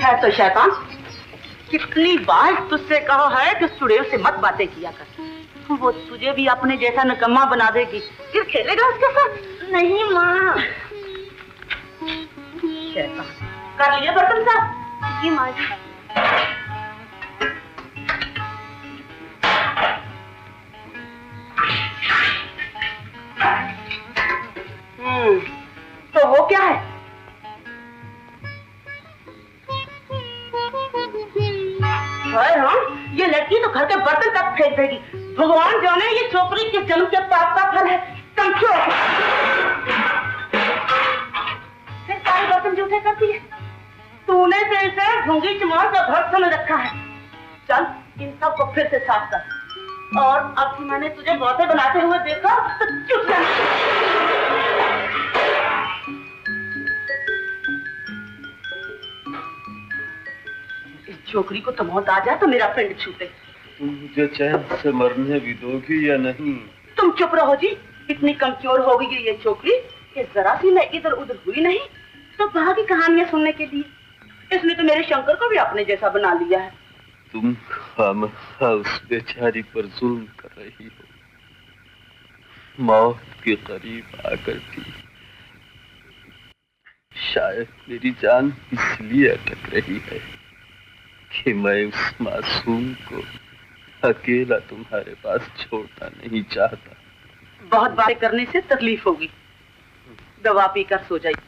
है तो शैतान, कितनी बार तुझसे कहा है कि चुड़ैल से मत बातें किया कर। वो तुझे भी अपने जैसा नकम्मा बना देगी, फिर खेलेगा उसके साथ। नहीं माँ। शैतान, कर लिए बर्तन साफ? जी माँ जी। तो वो क्या है? हाँ, ये लड़की तो घर के बर्तन तक फेंक देगी। भगवान जाने ये छोकरी किस जन्म के पाप का फल है। तुम क्यों फिर सारे बर्तन जूठे कर दिए? तूने तो इसे ढूंगी चमार का घर समझ रखा है। चल इन सब को फिर से साफ कर। और अब कि मैंने तुझे बातें बनाते हुए देखा तो चुप रह। छोकरी को तो मौत आ जाए तो मेरा पिंड छूटे। मुझे चैन से मरने भी दोगी या नहीं? तुम चुप रहो जी। इतनी कमजोर हो गई ये छोकरी कि जरा सी मैं इधर उधर हुई नहीं तो कहाँ की कहानियां सुनने के लिए। इसने तो मेरे शंकर को भी अपने जैसा बना लिया है। तुम खामखा उस बेचारी पर जुल्म कर रही हो, मौत के करीब आकर भी। शायद मेरी जान इसलिए अटक रही है कि मैं उस मासूम को अकेला तुम्हारे पास छोड़ना नहीं चाहता। बहुत बातें करने से तकलीफ होगी, दवा पीकर सो जाइए।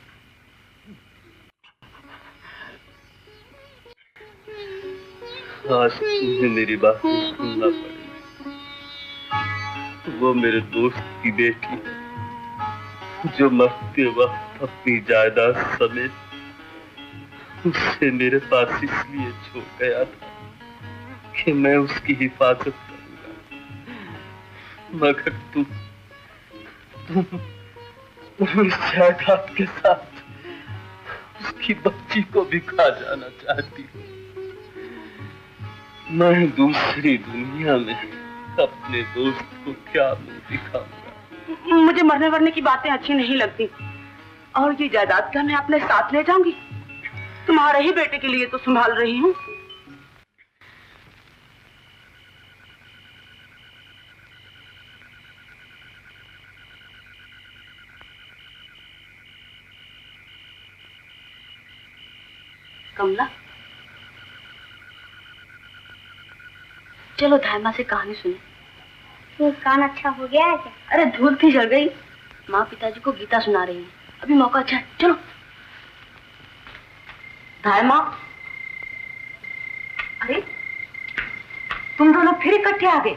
आज तुम्हें मेरी बात सुनना पड़ेगी। वो मेरे दोस्त की बेटी है जो मरते वक्त अपनी जायदाद समेत उसे मेरे पास इसलिए छोड़ गया था कि मैं उसकी हिफाजत करूंगा, मगर तुम इस जायदाद के साथ उसकी बच्ची को भी खा जाना चाहती हो। मैं दूसरी दुनिया में अपने दोस्त को क्या मुंह दिखाऊंगा? मुझे मरने वरने की बातें अच्छी नहीं लगती। और ये जायदाद क्या मैं अपने साथ ले जाऊंगी? तुम्हारे ही बेटे के लिए तो संभाल रही हूँ। कमला, चलो धायमा से कहानी सुने। तो कान अच्छा हो गया है क्या? अरे धूल थी जल गई। माँ पिताजी को गीता सुना रही है, अभी मौका अच्छा है, चलो। धायमा, अरे तुम दोनों फिर इकट्ठे आ गए।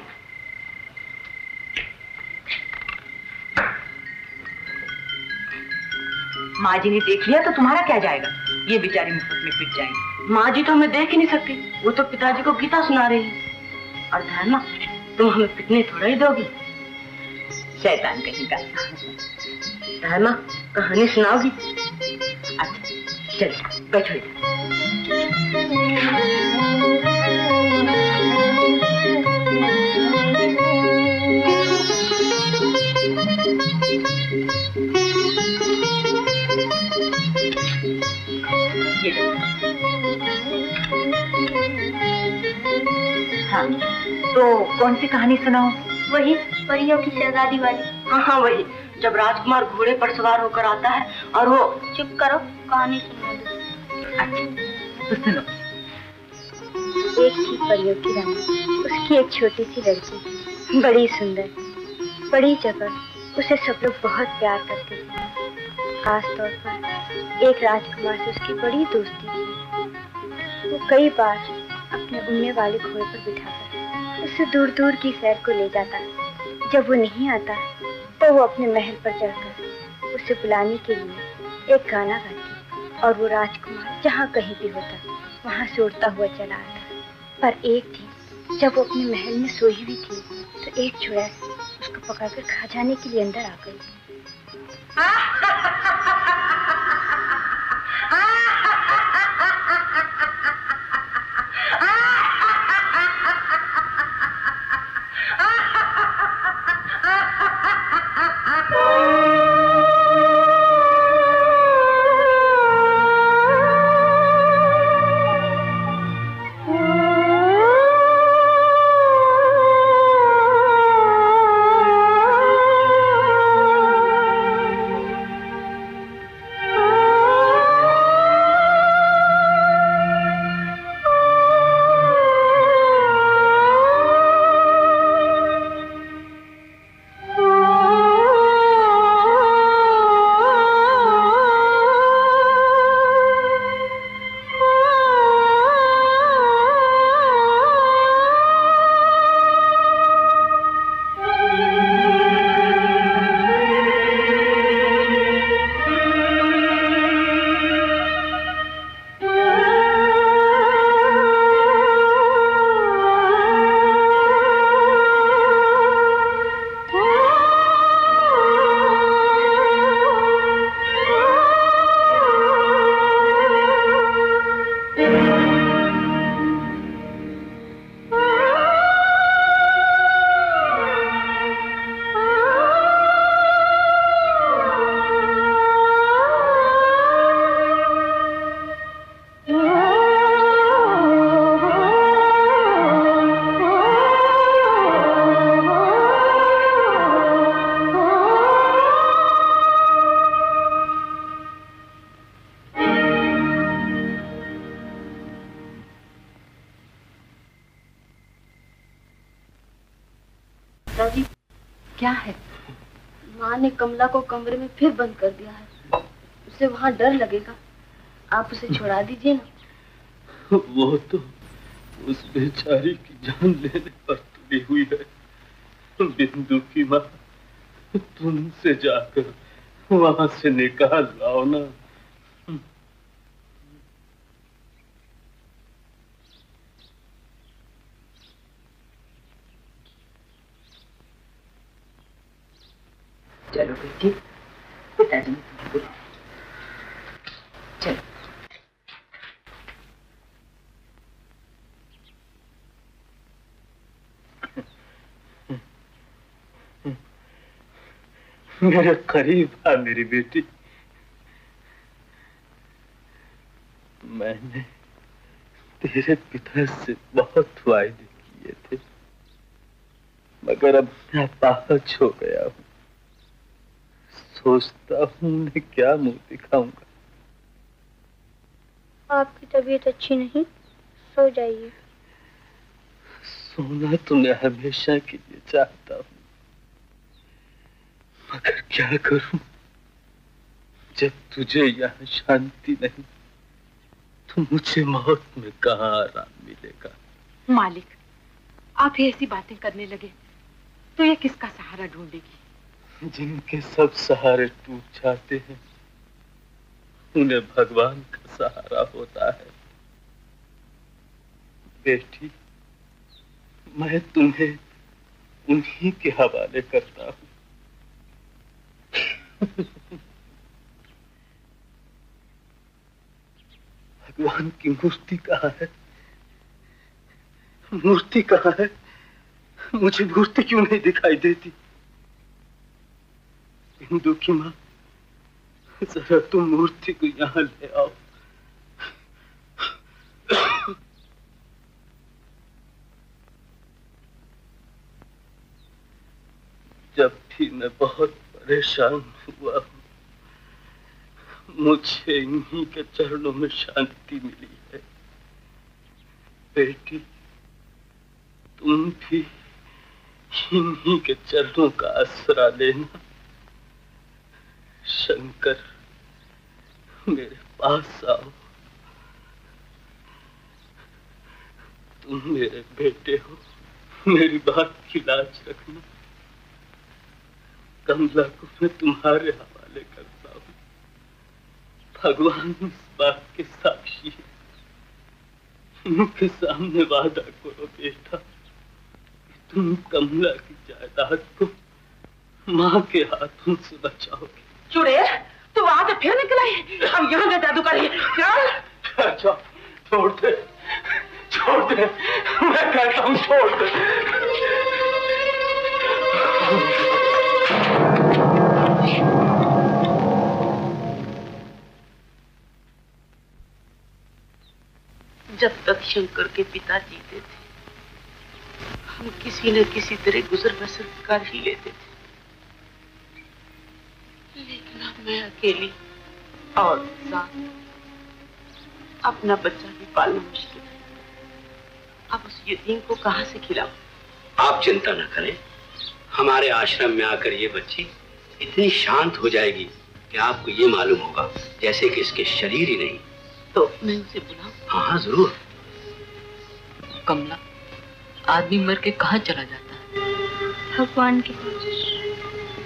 माँ जी ने देख लिया तो तुम्हारा क्या जाएगा? ये बेचारी मुफ्त में पिट जाएंगी। माँ जी तो हमें देख ही नहीं सकती, वो तो पिताजी को गीता सुना रही है। और धायमा, तुम हमें पिटने थोड़ा ही दोगी। शैतान कहीं का। धायमा, कहानी सुनाओगी? अच्छा चलो बैठो इधर। हाँ, तो कौन सी कहानी सुनाओ? वही परियों की शहजादी वाली। हाँ वही, जब राजकुमार घोड़े पर सवार होकर आता है और वो। चुप करो, कहानी सुनो दो। अच्छा तो सुनो। एक थी परियों की रानी, उसकी एक छोटी सी लड़की, बड़ी सुंदर, बड़ी चपड़। उसे सब लोग बहुत प्यार करते थे। खास तौर पर एक राजकुमार से उसकी बड़ी दोस्ती थी। वो कई बार अपने उड़ने वाले घोड़े पर बिठाकर उसे दूर दूर की सैर को ले जाता। जब वो नहीं आता तो वो अपने महल पर चढ़कर उसे बुलाने के लिए एक गाना गाती और वो राजकुमार जहाँ कहीं भी होता वहाँ से उड़ता हुआ चला आता। पर एक दिन जब वो अपने महल में सोई हुई थी तो एक चुड़ैल उसको पकड़कर खा जाने के लिए अंदर आ गई। क्या है? माँ ने कमला को कमरे में फिर बंद कर दिया है। उसे वहाँ डर लगेगा। आप उसे छुड़ा दीजिए ना। वो तो उस बेचारी की जान लेने पर तुली हुई है। बिंदु की माँ, तुमसे जाकर वहां से निकाल लाओ ना। चलो बेटी, पिताजी ने तुम्हें बुलाया। चलो। मेरे करीब आ मेरी बेटी। मैंने तेरे पिता से बहुत वायदे किए थे, मगर अब मैं पागल हो गया हूँ। सोचता हूँ मैं क्या मुंह दिखाऊंगा। आपकी तबीयत अच्छी नहीं, सो जाइए। सोना तो मैं हमेशा के लिए चाहता हूँ, मगर क्या करूं? जब तुझे यहाँ शांति नहीं, तो मुझे मौत में कहाँ आराम मिलेगा? मालिक, आप ही ऐसी बातें करने लगे तो ये किसका सहारा ढूंढेगी? जिनके सब सहारे टूट जाते हैं, उन्हें भगवान का सहारा होता है। बेटी, मैं तुम्हें उन्हीं के हवाले करता हूँ। भगवान की मूर्ति कहाँ है? मूर्ति कहाँ है? मुझे मूर्ति क्यों नहीं दिखाई देती? हिंदू की माँ, जरा तुम मूर्ति को यहाँ ले आओ। जब भी मैं बहुत परेशान हुआ हूँ, मुझे इन्हीं के चरणों में शांति मिली है। बेटी, तुम भी इन्हीं के चरणों का आसरा लेना। शंकर, मेरे पास आओ। तुम मेरे बेटे हो, मेरी बात की लाज रखना। कमला को मैं तुम्हारे हवाले करता हूँ। भगवान इस बात के साक्षी है। उनके सामने वादा करो बेटा, तुम कमला की जायदाद को माँ के हाथों से बचाओगे। चुड़ैल, तू वहां से फिर निकला है। हम यहाँ से जादू करेंगे। चल। अच्छा, छोड़ दे, छोड़ दे, मैं कहता हूँ छोड़ दे। जब तक शंकर के पिता जीते थे, हम किसी न किसी तरह गुजर बसर कर ही लेते थे। लेकिन अब मैं अकेली और साथ अपना बच्चा भी पालना मुश्किल है। अब उस यतीम को कहाँ से खिलाऊं? आप चिंता न करें, हमारे आश्रम में आकर ये बच्ची इतनी शांत हो जाएगी कि आपको ये मालूम होगा जैसे कि इसके शरीर ही नहीं। तो मैं उसे बुलाऊं? हाँ हाँ जरूर। कमला, आदमी मर के कहाँ चला जाता है? भगवान के पास।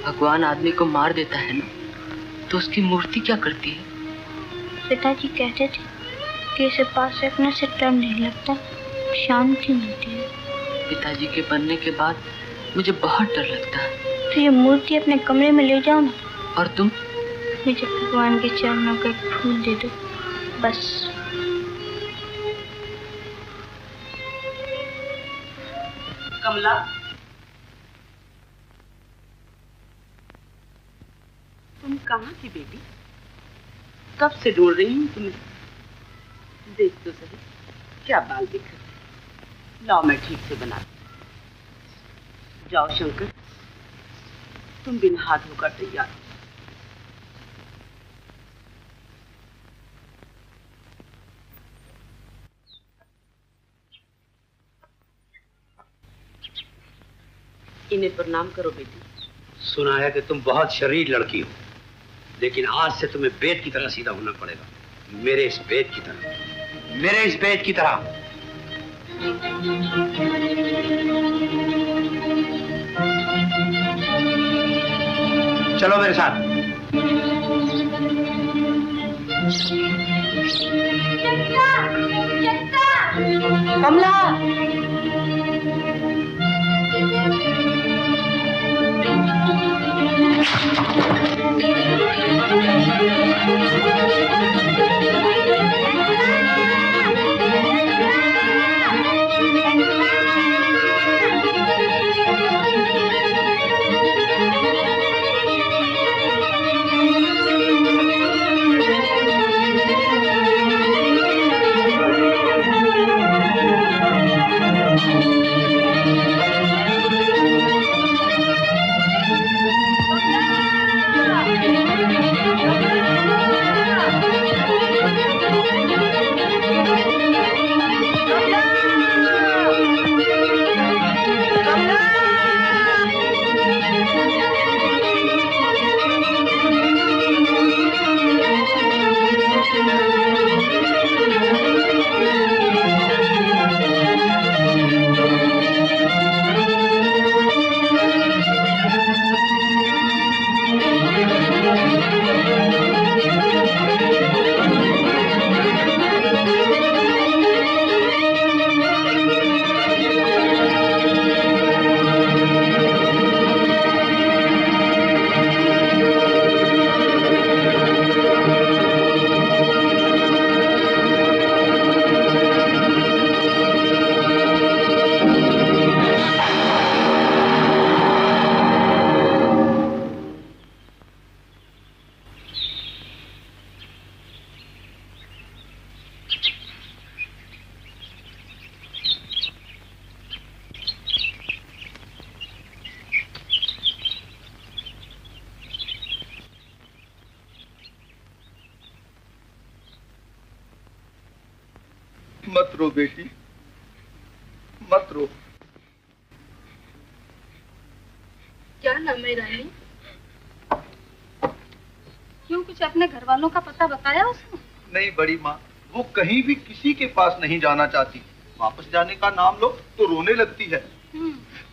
भगवान आदमी को मार देता है ना, तो उसकी मूर्ति क्या करती है? पिताजी कहते थे कि इसे पास रखने से डर नहीं लगता, शांति मिलती है। पिताजी के बनने के बाद मुझे बहुत डर लगता है। तो ये मूर्ति अपने कमरे में ले जाओ ना। और तुम? मुझे भगवान के चरणों का एक फूल दे दो, बस। कमला, तुम कहाँ थी बेटी? कब से ढूंढ रही हूँ तुम्हें। देख तो सही, क्या बाल दिख रहे। लाओ मैं ठीक से बना। जाओ शंकर, तुम बिन हाथ धोकर तैयार हो। इन्हें प्रणाम करो बेटी। सुना है कि तुम बहुत शरीर लड़की हो, लेकिन आज से तुम्हें बेत की तरह सीधा होना पड़ेगा। मेरे इस बेत की तरह, मेरे इस बेत की तरह। चलो मेरे साथ। कमला, मत रो बेटी, मत रो। क्या नाम है रानी? क्यों, कुछ अपने घर वालों का पता बताया उसने? नहीं बड़ी माँ, वो कहीं भी किसी के पास नहीं जाना चाहती। वापस जाने का नाम लो तो रोने लगती है।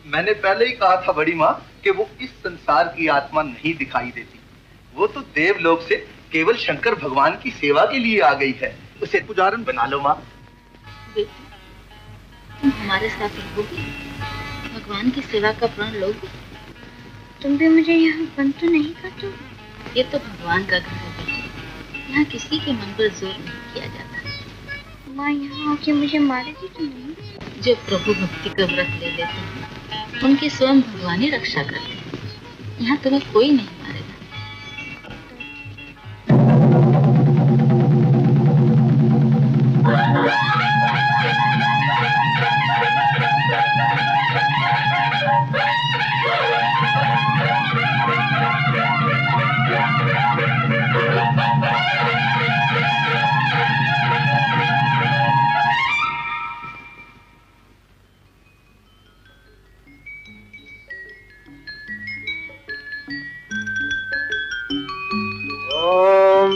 मैंने पहले ही कहा था बड़ी माँ कि वो इस संसार की आत्मा नहीं दिखाई देती। वो तो देवलोक से केवल शंकर भगवान की सेवा के लिए आ गई है। उसे पुजारन बना लो माँ। बेटी, तुम हमारे साथ रहोगी, भगवान की सेवा का प्रण लोगी? तुम भी मुझे यहाँ बंद तो नहीं कर दो? ये तो भगवान का घर है बेटी, यहाँ किसी के मन पर जोर नहीं किया जाता। माँ यहाँ आके मुझे मारेगी तो नहीं? जो प्रभु भक्ति का व्रत ले लेते हैं उनकी स्वयं भगवान ही रक्षा करते हैं। यहाँ तुम्हें कोई नहीं मारेगा।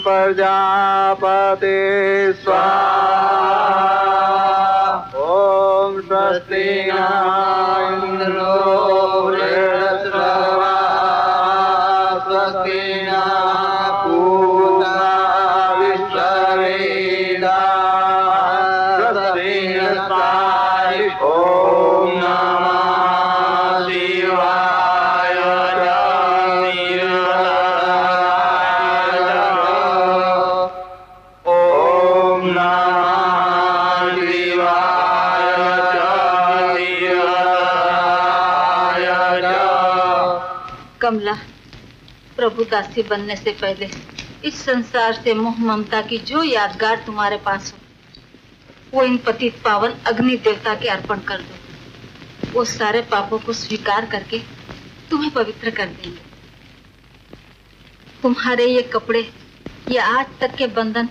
प्रजापते स्वाहा। ओम स्वस्ति न इंद्रो वृहस्पतिः, स्वस्ति न पूषा विश्ववेदाः, स्वस्ति नस्तारिक्षो। ओम नमः शिवाय। कमला, प्रभु दासी बनने से पहले इस संसार से मोह ममता की जो यादगार तुम्हारे पास हो वो इन पतित पावन अग्नि देवता के अर्पण कर दो। वो सारे पापों को स्वीकार करके तुम्हें पवित्र कर देंगे। तुम्हारे ये कपड़े, ये आज तक के बंधन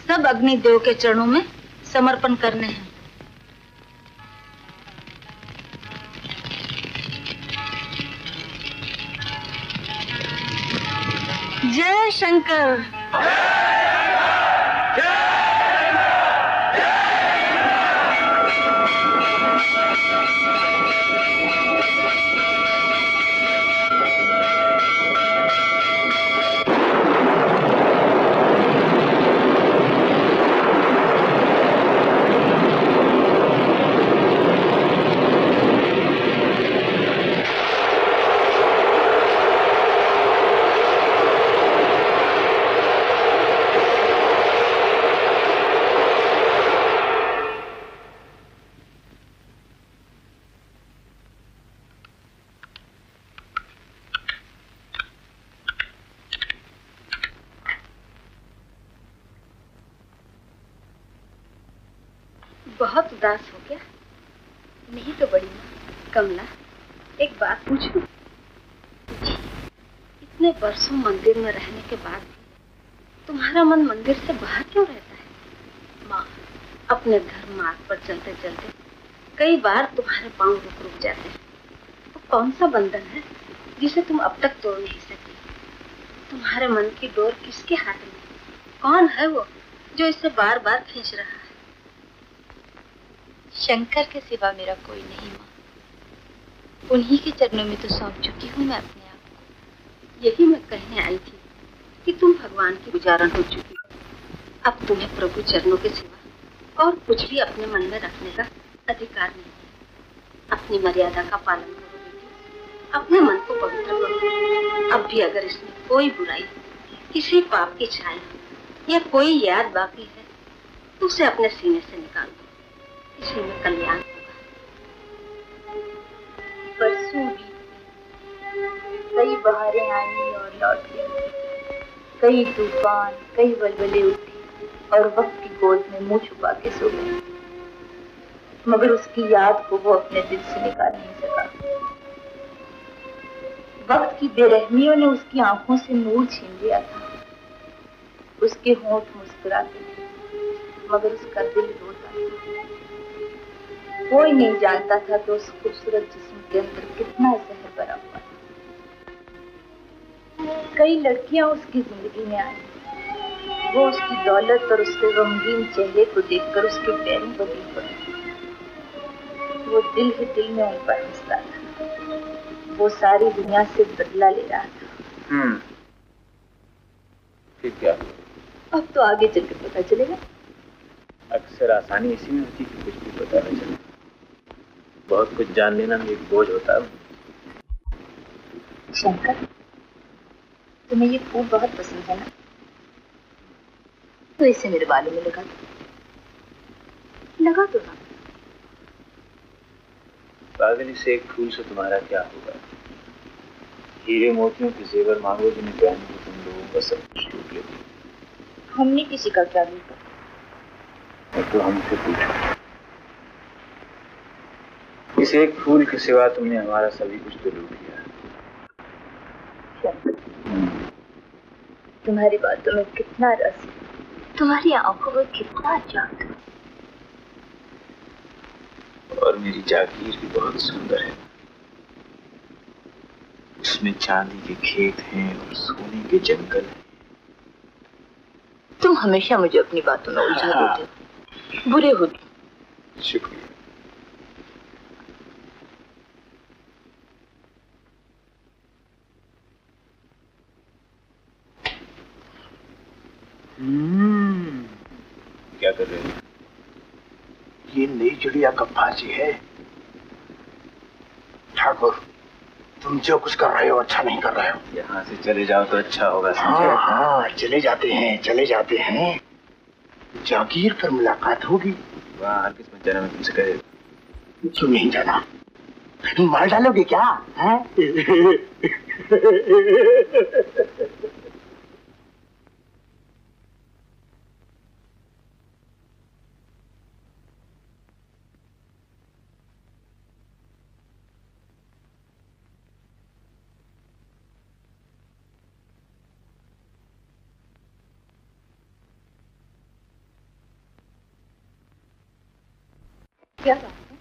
सब अग्नि देव के चरणों में समर्पण करने हैं। जय शंकर। बहुत उदास हो गया? नहीं तो बड़ी माँ। कमला, एक बात पूछूं? इतने वर्षों मंदिर में रहने के बाद भी तुम्हारा मन मंदिर से बाहर क्यों रहता है? माँ, अपने धर्म मार्ग पर चलते चलते कई बार तुम्हारे पांव रुक जाते हैं। वो कौन सा बंधन है जिसे तुम अब तक तोड़ नहीं सकी? तुम्हारे मन की डोर किसके हाथ में? कौन है वो जो इसे बार बार खींच रहा है? शंकर के सिवा मेरा कोई नहीं माँ। उन्हीं के चरणों में तो सौंप चुकी हूँ मैं अपने आप को। यही मैं कहने आई थी कि तुम भगवान की गुजारन हो चुकी हो। अब तुम्हें प्रभु चरणों के सिवा और कुछ भी अपने मन में रखने का अधिकार नहीं है। अपनी मर्यादा का पालन करो बेटी, अपने मन को पवित्र करो। अब भी अगर इसमें कोई बुराई, किसी पाप की छाया या कोई याद बाकी है तो उसे अपने सीने से निकाल दो। इसी में कल्याण होगा। परसों भी कई बहारें आई और लौट गई, कई तूफान, कई बलबले उठी और वक्त की गोद में मुंह छुपा के सो गई, मगर उसकी याद को वो अपने दिल से निकाल नहीं सका। वक्त की बेरहमियों ने उसकी आंखों से नूर छीन लिया था। उसके होंठ मुस्कुराते थे मगर उसका दिल रोता था। कोई नहीं जानता था कि उस खूबसूरत जिस्म के अंदर कितना जहर भरा हुआ था। कई लड़कियां उसकी जिंदगी में आई। वो उसकी दौलत और उसके गमगीन चेहरे को देखकर उसके पैरों पर गिर पड़ी। वो दिल ही दिल में उन पर हंसता था। वो सारी दुनिया से बदला ले रहा था। फिर क्या? अब तो आगे चलकर पता चलेगा। अक्सर आसानी इसी में होती कि कुछ भी पता न चले। बहुत कुछ जान लेना एक बोझ होता है। शंकर, तुम्हें ये फूल बहुत पसंद है ना? तो इसे मेरे बालों में लगा दो ना। पागल, इसे एक फूल से तुम्हारा क्या होगा? हीरे मोतियों के जेवर मांगो जिन्हें पहन के तुम लोगों का सब कुछ लूट लेते। हमने किसी का क्या लूटा? तो हमसे पूछो। इस एक फूल के सिवा तुमने हमारा सभी कुछ तो लूट लिया। तुम्हारी बातों में कितना रस है, तुम्हारी आंखों में कितना जादू। और मेरी जागीर भी बहुत सुंदर है। उसमें चांदी के खेत हैं और सोने के जंगल हैं। तुम हमेशा मुझे अपनी बातों में उलझा देते हो। बुरे हो तुम। शुक्रिया। क्या कर रहे हो? ये नई चिड़िया का फांसी है। ठाकुर, तुम जो कुछ कर रहे हो अच्छा नहीं कर रहे हो। यहाँ से चले जाओ तो अच्छा होगा। हाँ हाँ, चले जाते हैं। जागीर पर मुलाकात होगी। वाह, हर किस्मत जाना मैं तुमसे कहे। क्यों नहीं जाना? मार डालोगे क्या? क्या बात है?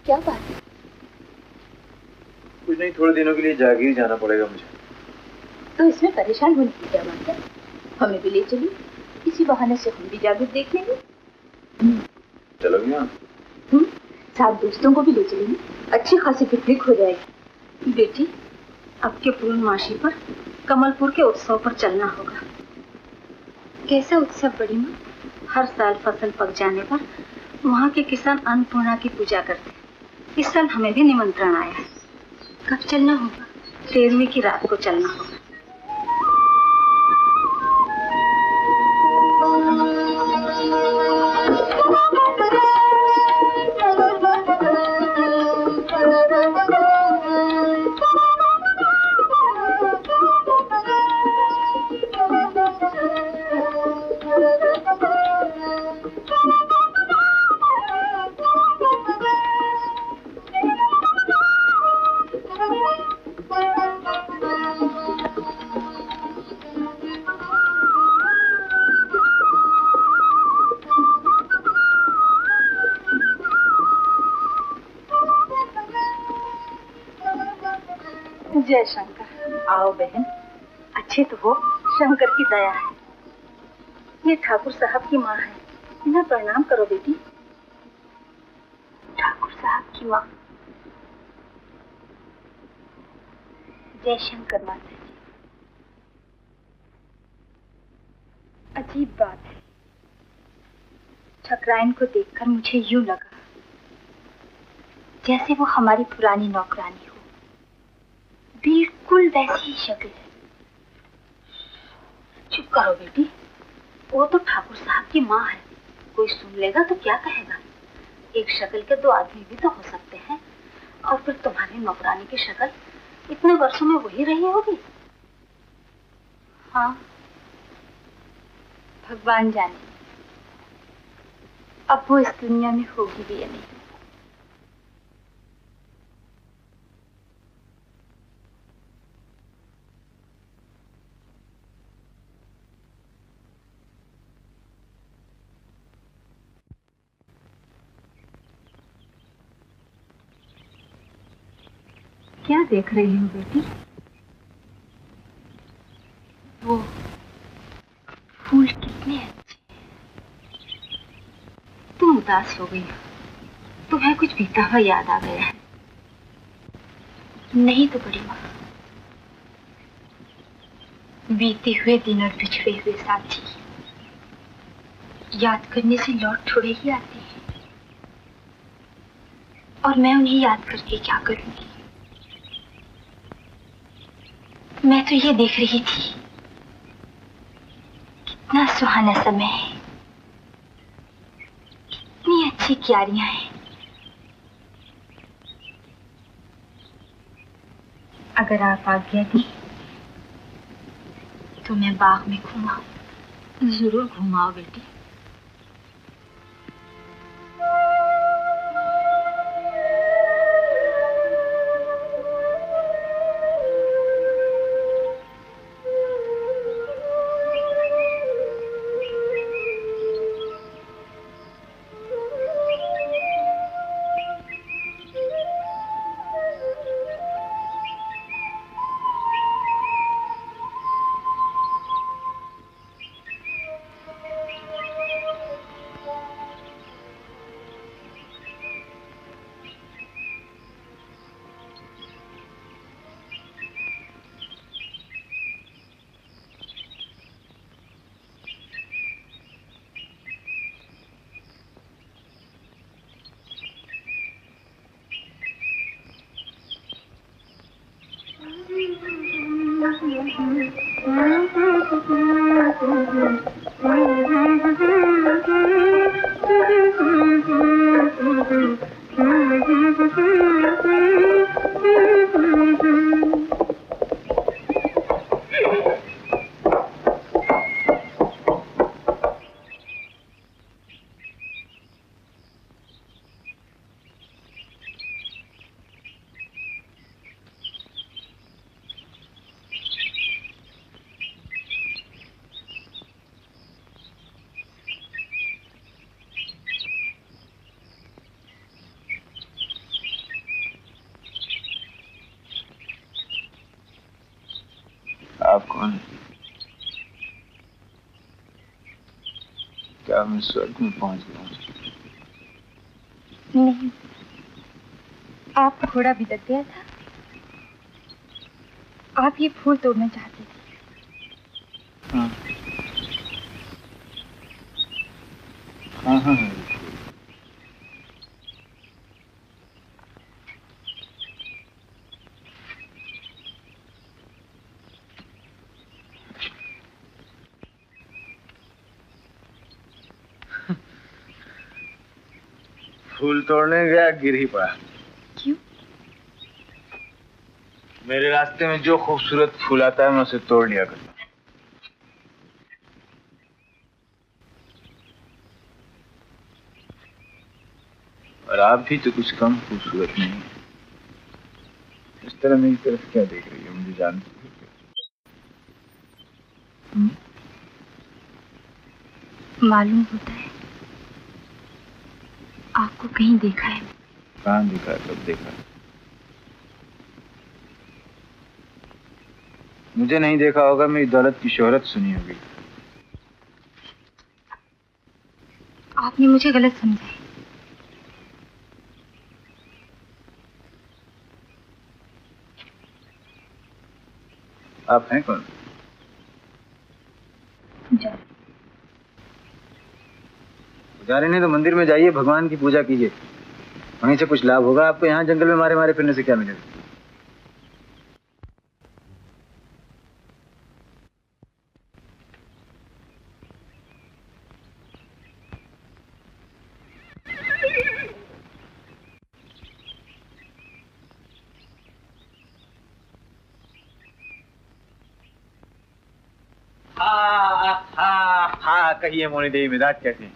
क्या बात है? कुछ नहीं, थोड़े दिनों के लिए जागीर जाना पड़ेगा मुझे। तो इसमें परेशान होने की क्या बात है? हमें भी ले चलिए, इसी बहाने से हम भी जादू देख लेंगे। चलोगे? साथ दोस्तों को भी ले चलेंगे, अच्छी खासी पिकनिक हो जाएगी। बेटी, अब के पूर्णमासी पर कमलपुर के उत्सव पर चलना होगा। कैसा उत्सव बड़ी माँ? हर साल फसल पक जाने पर वहाँ के किसान अन्नपूर्णा की पूजा करते हैं। इस साल हमें भी निमंत्रण आया है। कब चलना होगा? 13वीं की रात को चलना होगा। जय शंकर। आओ बहन, अच्छे तो हो, शंकर की दया है। ये ठाकुर साहब की माँ है, इन्हें प्रणाम करो बेटी। ठाकुर साहब की माँ। जय शंकर माता जी। अजीब बात है, ठकराइन को देखकर मुझे यूं लगा जैसे वो हमारी पुरानी नौकरानी हो। बिल्कुल वैसी ही शक्ल है। चुप करो बेटी, वो तो ठाकुर साहब की माँ है, कोई सुन लेगा तो क्या कहेगा। एक शक्ल के दो आदमी भी तो हो सकते हैं। और फिर तुम्हारी नौकरानी की शक्ल इतने वर्षों में वही रही होगी। हाँ, भगवान जाने अब वो इस दुनिया में होगी भी या नहीं। क्या देख रही हो बेटी? वो फूल कितने अच्छे। तुम उदास हो गई हो, तुम्हें कुछ बीता हुआ याद आ गया है। नहीं तो बड़ी माँ, बीते हुए दिन और पिछड़े हुए साथी याद करने से लौट थोड़े ही आते हैं। और मैं उन्हें याद करके क्या करूंगी? मैं तो ये देख रही थी, कितना सुहाना समय है, कितनी अच्छी क्यारियां हैं। अगर आप आज्ञा दी तो मैं बाग में घुमाऊं। जरूर घुमाओ बेटी। आप कौन हैं? क्या मैं स्वर्ग में पहुंच गया हूँ? नहीं, आपका घोड़ा बिदक गया था। आप ये फूल तोड़ना चाहते थे। हाँ हाँ हाँ हाँ। फूल तोड़ने गया, गिर ही पड़ा। क्यों? मेरे रास्ते में जो खूबसूरत फूल आता है मैं उसे तोड़ लिया करता हूं। और आप भी तो कुछ कम खूबसूरत नहीं। इस तरह मेरी तरफ क्या देख रही है? मुझे जानती है? मालूम होता है आपको कहीं देखा है। कहाँ देखा है? कब देखा है? मुझे नहीं देखा होगा, मेरी दौलत की शोहरत सुनी होगी। आपने मुझे गलत समझा है। आप हैं कौन? पुजारी नहीं तो मंदिर में जाइए, भगवान की पूजा कीजिए, वहीं से कुछ लाभ होगा आपको। यहाँ जंगल में मारे मारे फिरने से क्या मिलेगा? हाँ, कहिए मोनी देवी, मिजाज कैसे हैं?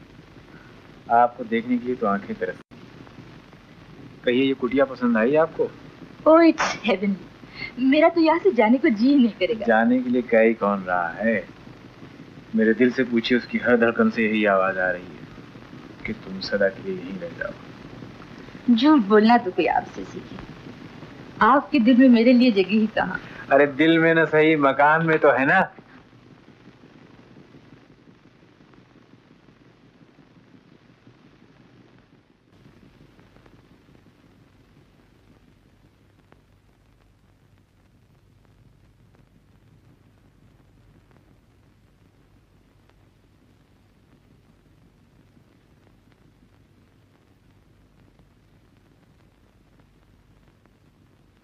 आपको देखने के लिए तो आंखें तरस। कहिए, ये कुटिया पसंद आई आपको? ओह, इट्स हेवन। मेरा तो यहाँ से जाने को जी नहीं करेगा। जाने के लिए कह ही कौन रहा है? मेरे दिल से पूछिए, उसकी हर धड़कन से यही आवाज आ रही है कि तुम सदा के लिए यहीं रह जाओ। झूठ बोलना तो कोई आपसे सीखे। आपके दिल में मेरे लिए जगह ही कहाँ। अरे दिल में न सही, मकान में तो है ना।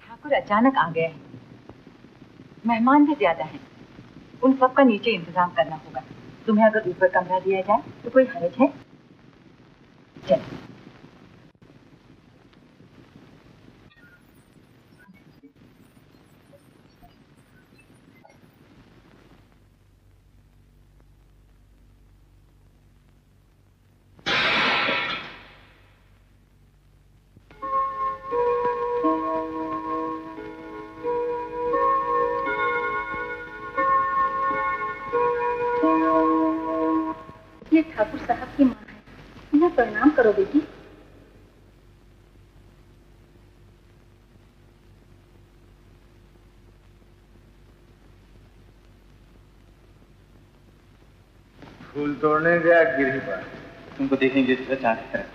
ठाकुर अचानक आ गए हैं। मेहमान भी ज्यादा हैं। उन सब का नीचे इंतजाम करना होगा। तुम्हें अगर ऊपर कमरा दिया जाए तो कोई हर्ज है? चलो। ये ठाकुर साहब की माँ है, इन्हें प्रणाम करो बेटी। फूल तोड़ने गया, गिर ही पड़ा। तुमको देखेंगे तो चाहते हैं।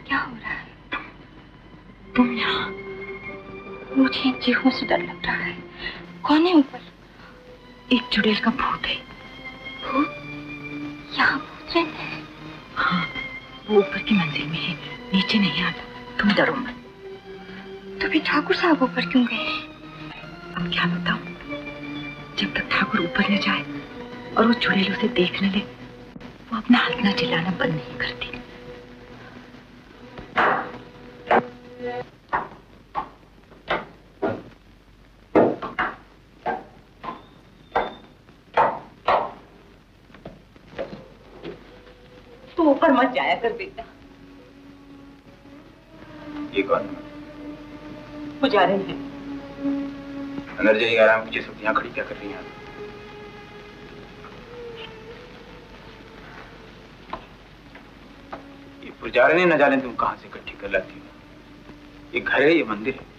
क्या हो रहा है? तुम यहाँ? मुझे इन चीखों से डर लग रहा है। कौन है ऊपर? एक चुड़ैल का भूत है। भूत? यहाँ भूत रहते हैं? हाँ, वो ऊपर की मंजिल में है, नीचे नहीं आता। तुम डरो मत। तो फिर ठाकुर साहब ऊपर क्यों गए? अब क्या बताऊं? जब तक ठाकुर ऊपर न जाए और वो चुड़ैल उसे देख न ले, वो अपना हंसना चिल्लाना बंद नहीं करती। तू ऊपर मत जाया कर बेटा। ये कौन? पुजारी है। अंदर जाइए, आराम कीजिए। सब यहाँ खड़ी क्या कर रही हैं? ये पुजारी ने न जाने तुम कहां से इकट्ठी कर लाती हो। ये घर है, ये मंदिर है।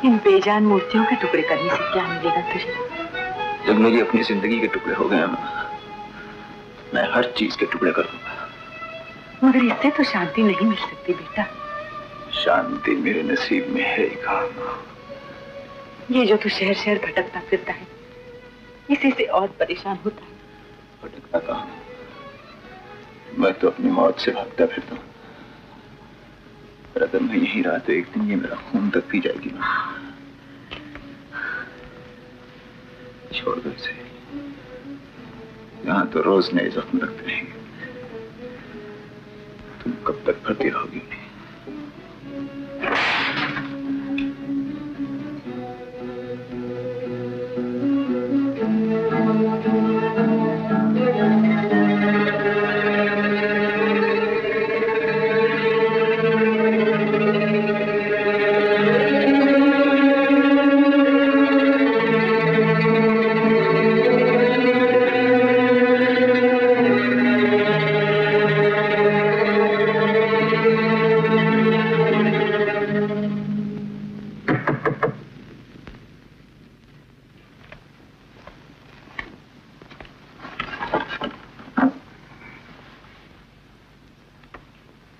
इन बेजान मूर्तियों के टुकड़े करने से क्या मिलेगा तुझे? जब मेरी अपनी जिंदगी के टुकड़े हो गए, मैं हर चीज के टुकड़े करूंगा। मगर इससे तो शांति नहीं मिल सकती बेटा। शांति मेरे नसीब में है ही कहाँ। ये जो तू शहर शहर भटकता फिरता है, इसी से और परेशान होता है। भटकता कहाँ? मैं तो अपनी मौत से भागता फिरता हूँ। पर अगर मैं यही रहा तो एक दिन ये मेरा खून तक पी जाएगी ना। छोड़ दो इसे। यहाँ तो रोज नए जख्म लगते रहेंगे। तुम कब तक भरती रहोगी?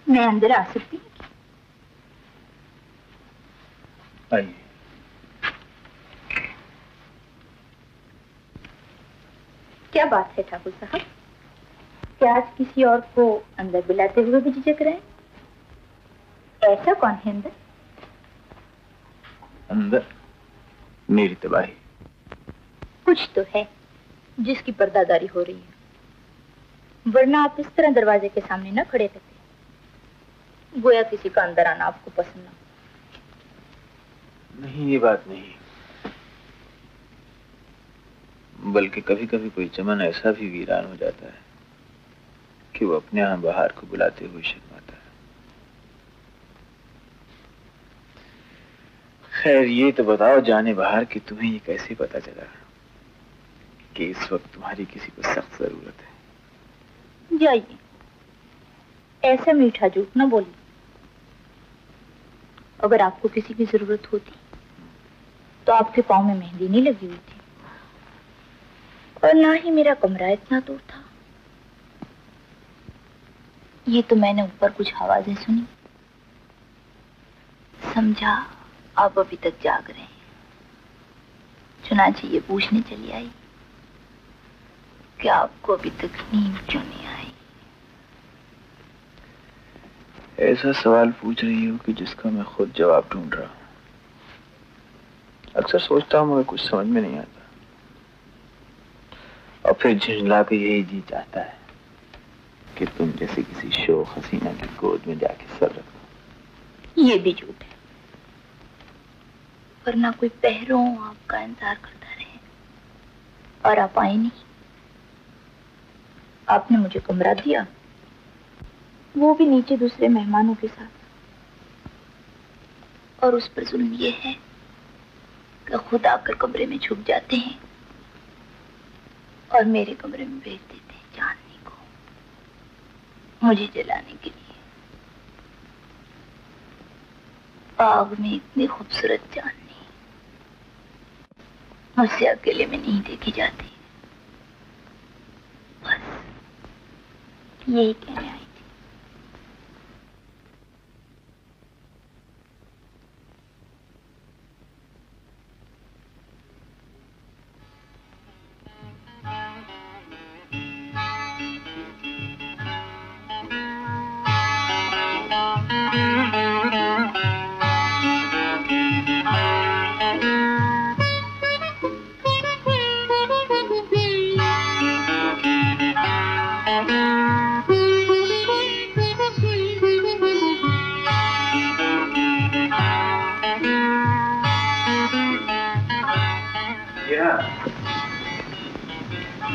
मैं अंदर आ सकती हूँ? आइए। क्या बात है ठाकुर साहब? क्या आज किसी और को अंदर बुलाते हुए भी झिझक रहे हैं? ऐसा कौन है अंदर? अंदर मेरी तबाही। कुछ तो है जिसकी पर्दादारी हो रही है, वरना आप इस तरह दरवाजे के सामने न खड़े रहते। गोया किसी का अंदर आना आपको पसंद ना। नहीं, ये बात नहीं, बल्कि कभी कभी कोई चमन ऐसा भी वीरान हो जाता है कि वो अपने यहाँ बाहर को बुलाते हुए शर्माता है। खैर, ये तो बताओ जाने बाहर कि तुम्हें ये कैसे पता चला कि इस वक्त तुम्हारी किसी को सख्त जरूरत है? जाइए, ऐसा मीठा झूठ न बोलिए। अगर आपको किसी की जरूरत होती तो आपके पाँव में मेहंदी नहीं लगी हुई थी, और ना ही मेरा कमरा इतना दूर था। ये तो मैंने ऊपर कुछ आवाजें सुनी, समझा आप अभी तक जाग रहे हैं। चुनांचे ये पूछने चली आई कि आपको अभी तक नींद क्यों नहीं आई। ऐसा सवाल पूछ रही हो कि जिसका मैं खुद जवाब ढूंढ रहा हूं। अक्सर सोचता हूं मगर कुछ समझ में नहीं आता। और फिर झुंझला के यही जी चाहता है कि तुम जैसे किसी शोख हसीना की गोद में जाके सर रखो। ये भी झूठ है, वरना कोई पहरों आपका इंतजार करता रहे और आप आए नहीं। आपने मुझे कमरा दिया, वो भी नीचे दूसरे मेहमानों के साथ, और उस पर जुल्म ये है कि खुद आकर कमरे में छुप जाते हैं और मेरे कमरे में भेज देते हैं चांदनी को, मुझे जलाने के लिए। आग में इतनी खूबसूरत चांदनी मुझसे अकेले में नहीं देखी जाती। बस यही कहने आई।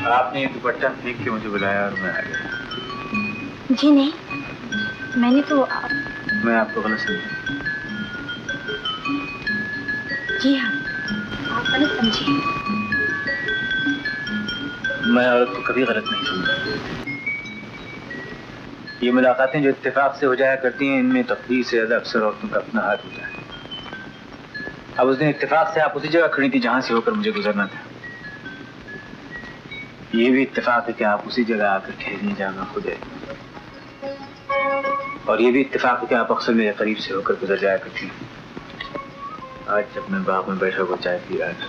आपने दुपट्टा फेंक के मुझे बुलाया और मैं आ गया। जी नहीं, मैंने तो मैं आपको गलत समझा। जी हाँ, आप गलत समझिए। मैं औरत को कभी गलत नहीं समझा। ये मुलाकातें जो इत्तेफाक से हो जाया करती हैं, इनमें तकदीर से ज्यादा अक्सर औरतों का अपना हाथ होता है। अब उस दिन इत्तेफाक से आप उसी जगह खड़ी थी जहां से होकर मुझे गुजरना था। ये भी इत्तेफाक है कि आप उसी जगह आकर ठहरी जहां खुद है, और ये भी इत्तेफाक है कि आप अक्सर मेरे करीब से होकर गुजर जाया करती हैं। आज जब मैं बाग में बैठा हुआ चाय पी रहा था,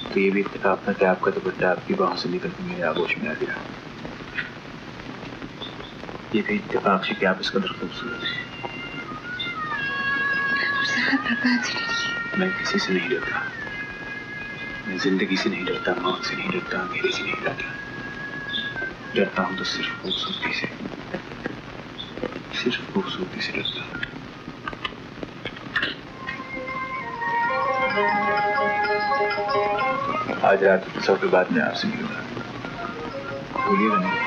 तो ये भी इत्तेफाक था कि आपका दुपट्टा आपकी बाहों से निकल के मेरे आगोश में आ गया। ये भी इत्तेफाक है कि आप इस कदर खूबसूरत हैं। मैं किसी से नहीं डरता, मैं जिंदगी से नहीं डरता, मौत से नहीं डरता, अंधेरे से नहीं डरता। डरता हूं तो सिर्फ खूबसूरती से, सिर्फ खूबसूरती से डरता हूं। आज रात 100 के बाद मैं आपसे मिलूंगा, भूलिएगा नहीं।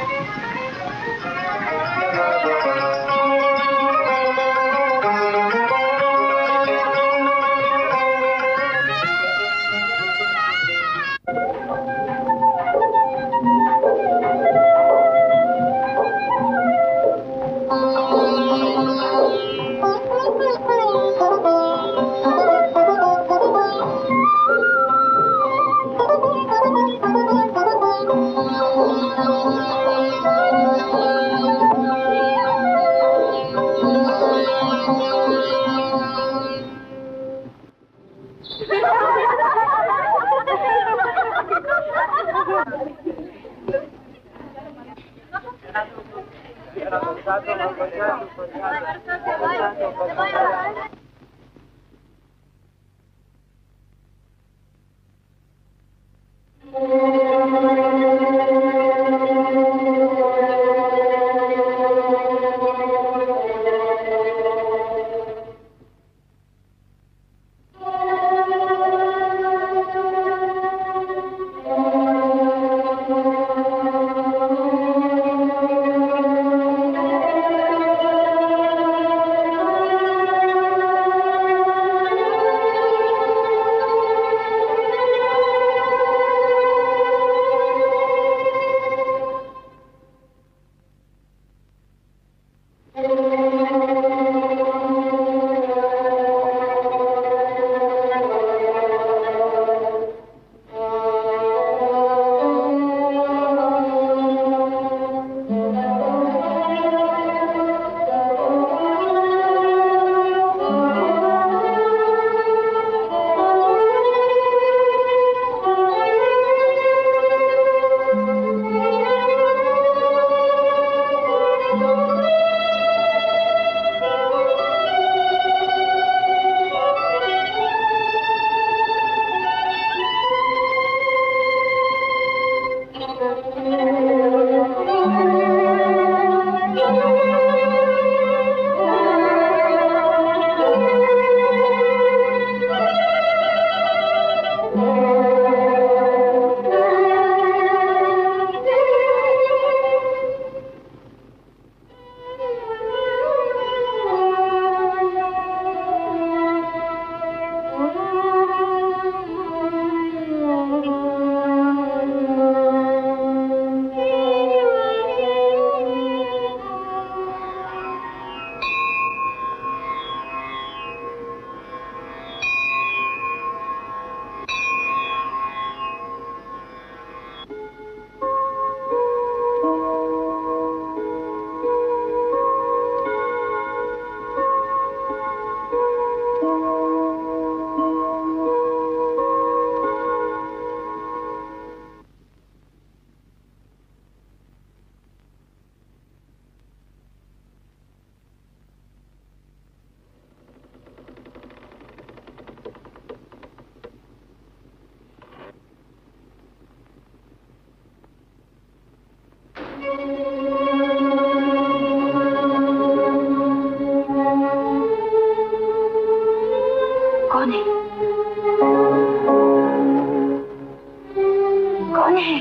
कौन है?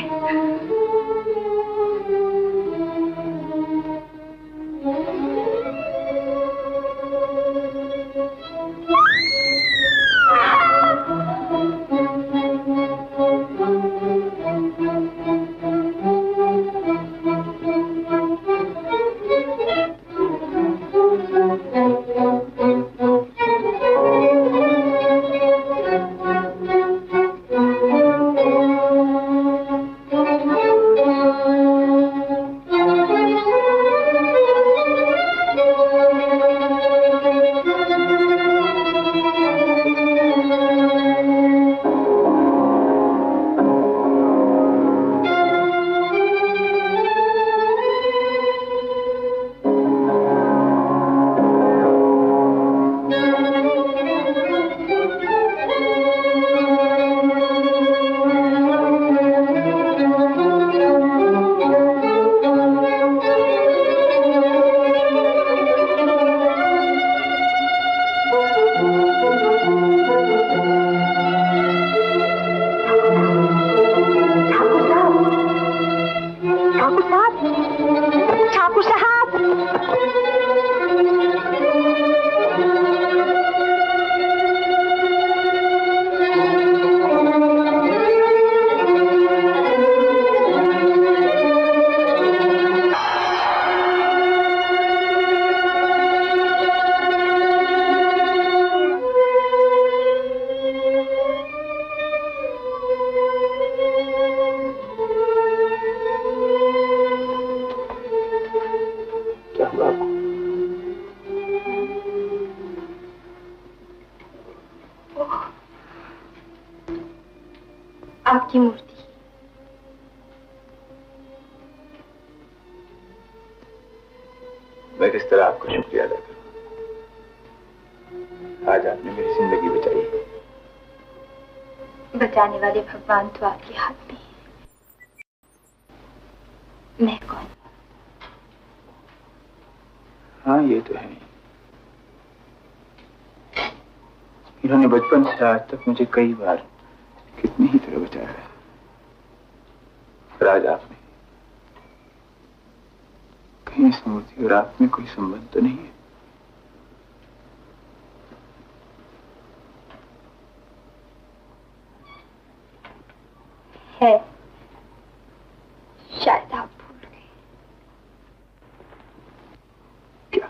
आपकी मूर्ति। मैं किस तरह आपका शुक्रिया अदा करूं? आज आपने मेरी जिंदगी बचाई। बचाने वाले भगवान तो आपके हाथ में हैं। मैं कौन? हाँ, ये तो है। इन्होंने बचपन से आज तक मुझे कई बार कितनी ही तरह बचाया है, पर आज आपने कहीं इस मूर्ति और आप में कोई संबंध तो नहीं है? है, शायद आप भूल गए। क्या?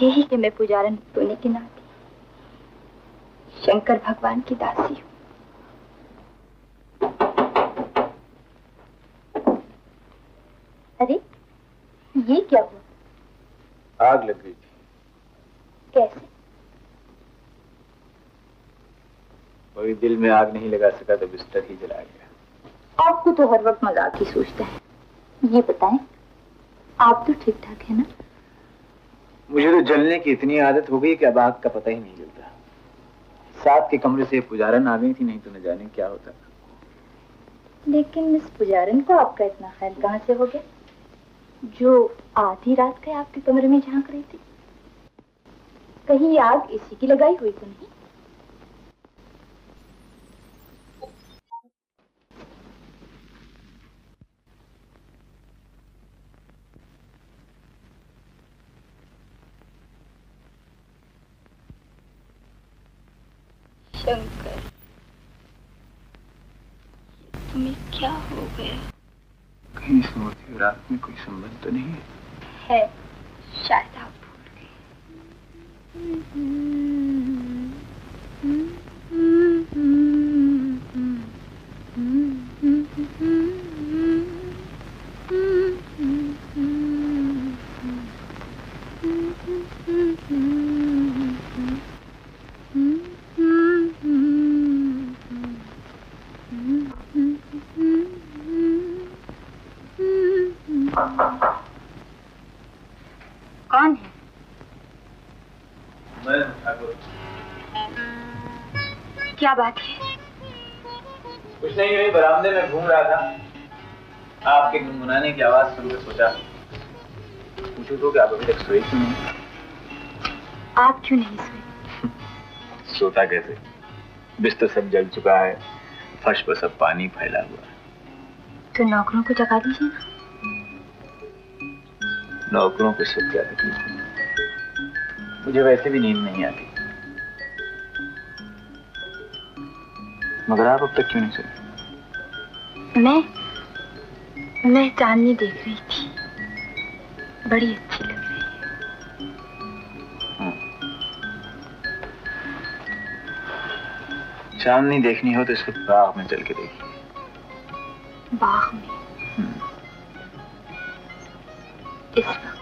यही कि मैं पुजारन होने के नाते शंकर भगवान की दासी हूँ। अरे, ये क्या हुआ? आग लग गई थी। कैसे? कोई दिल में आग नहीं लगा सका तो बिस्तर ही जला गया। आपको तो हर वक्त मजाक ही सोचता है। ये बताएं, आप तो ठीक ठाक है ना? मुझे तो जलने की इतनी आदत हो गई कि अब आग का पता ही नहीं चलता। साथ के कमरे से पुजारन आ गई थी, नहीं तो न जाने क्या होता। लेकिन इस पुजारन को आपका इतना ख्याल कहाँ से हो गया, जो आधी रात का आपके कमरे में झांक रही थी? कहीं आग इसी की लगाई हुई तो नहीं? शंकर, तुम्हें क्या हो गया? कहीं इस मूर्ति और आप में कोई संबंध तो नहीं है? है, शायद आप भूल गए। कौन है? मैं ठाकुर। क्या बात है? कुछ नहीं, यही बरामदे में घूम रहा था। आपके गुनगुनाने की आवाज सुनकर सोचा पूछूं तो कि आप अभी तक सोए क्यों नहीं? आप क्यों नहीं सोए? सोता कैसे? बिस्तर सब जल चुका है, फर्श पर सब पानी फैला हुआ है। तो नौकरों को जगा दीजिए ना। नौकरों को सब क्या तकलीफ, मुझे वैसे भी नींद नहीं आती। मगर आप अब तक क्यों नहीं सोई? मैं चांदनी देख रही थी, बड़ी अच्छी लग रही है। चांदनी देखनी हो तो इसको बाग में चल के देखिए। बाग में? इस वक्त?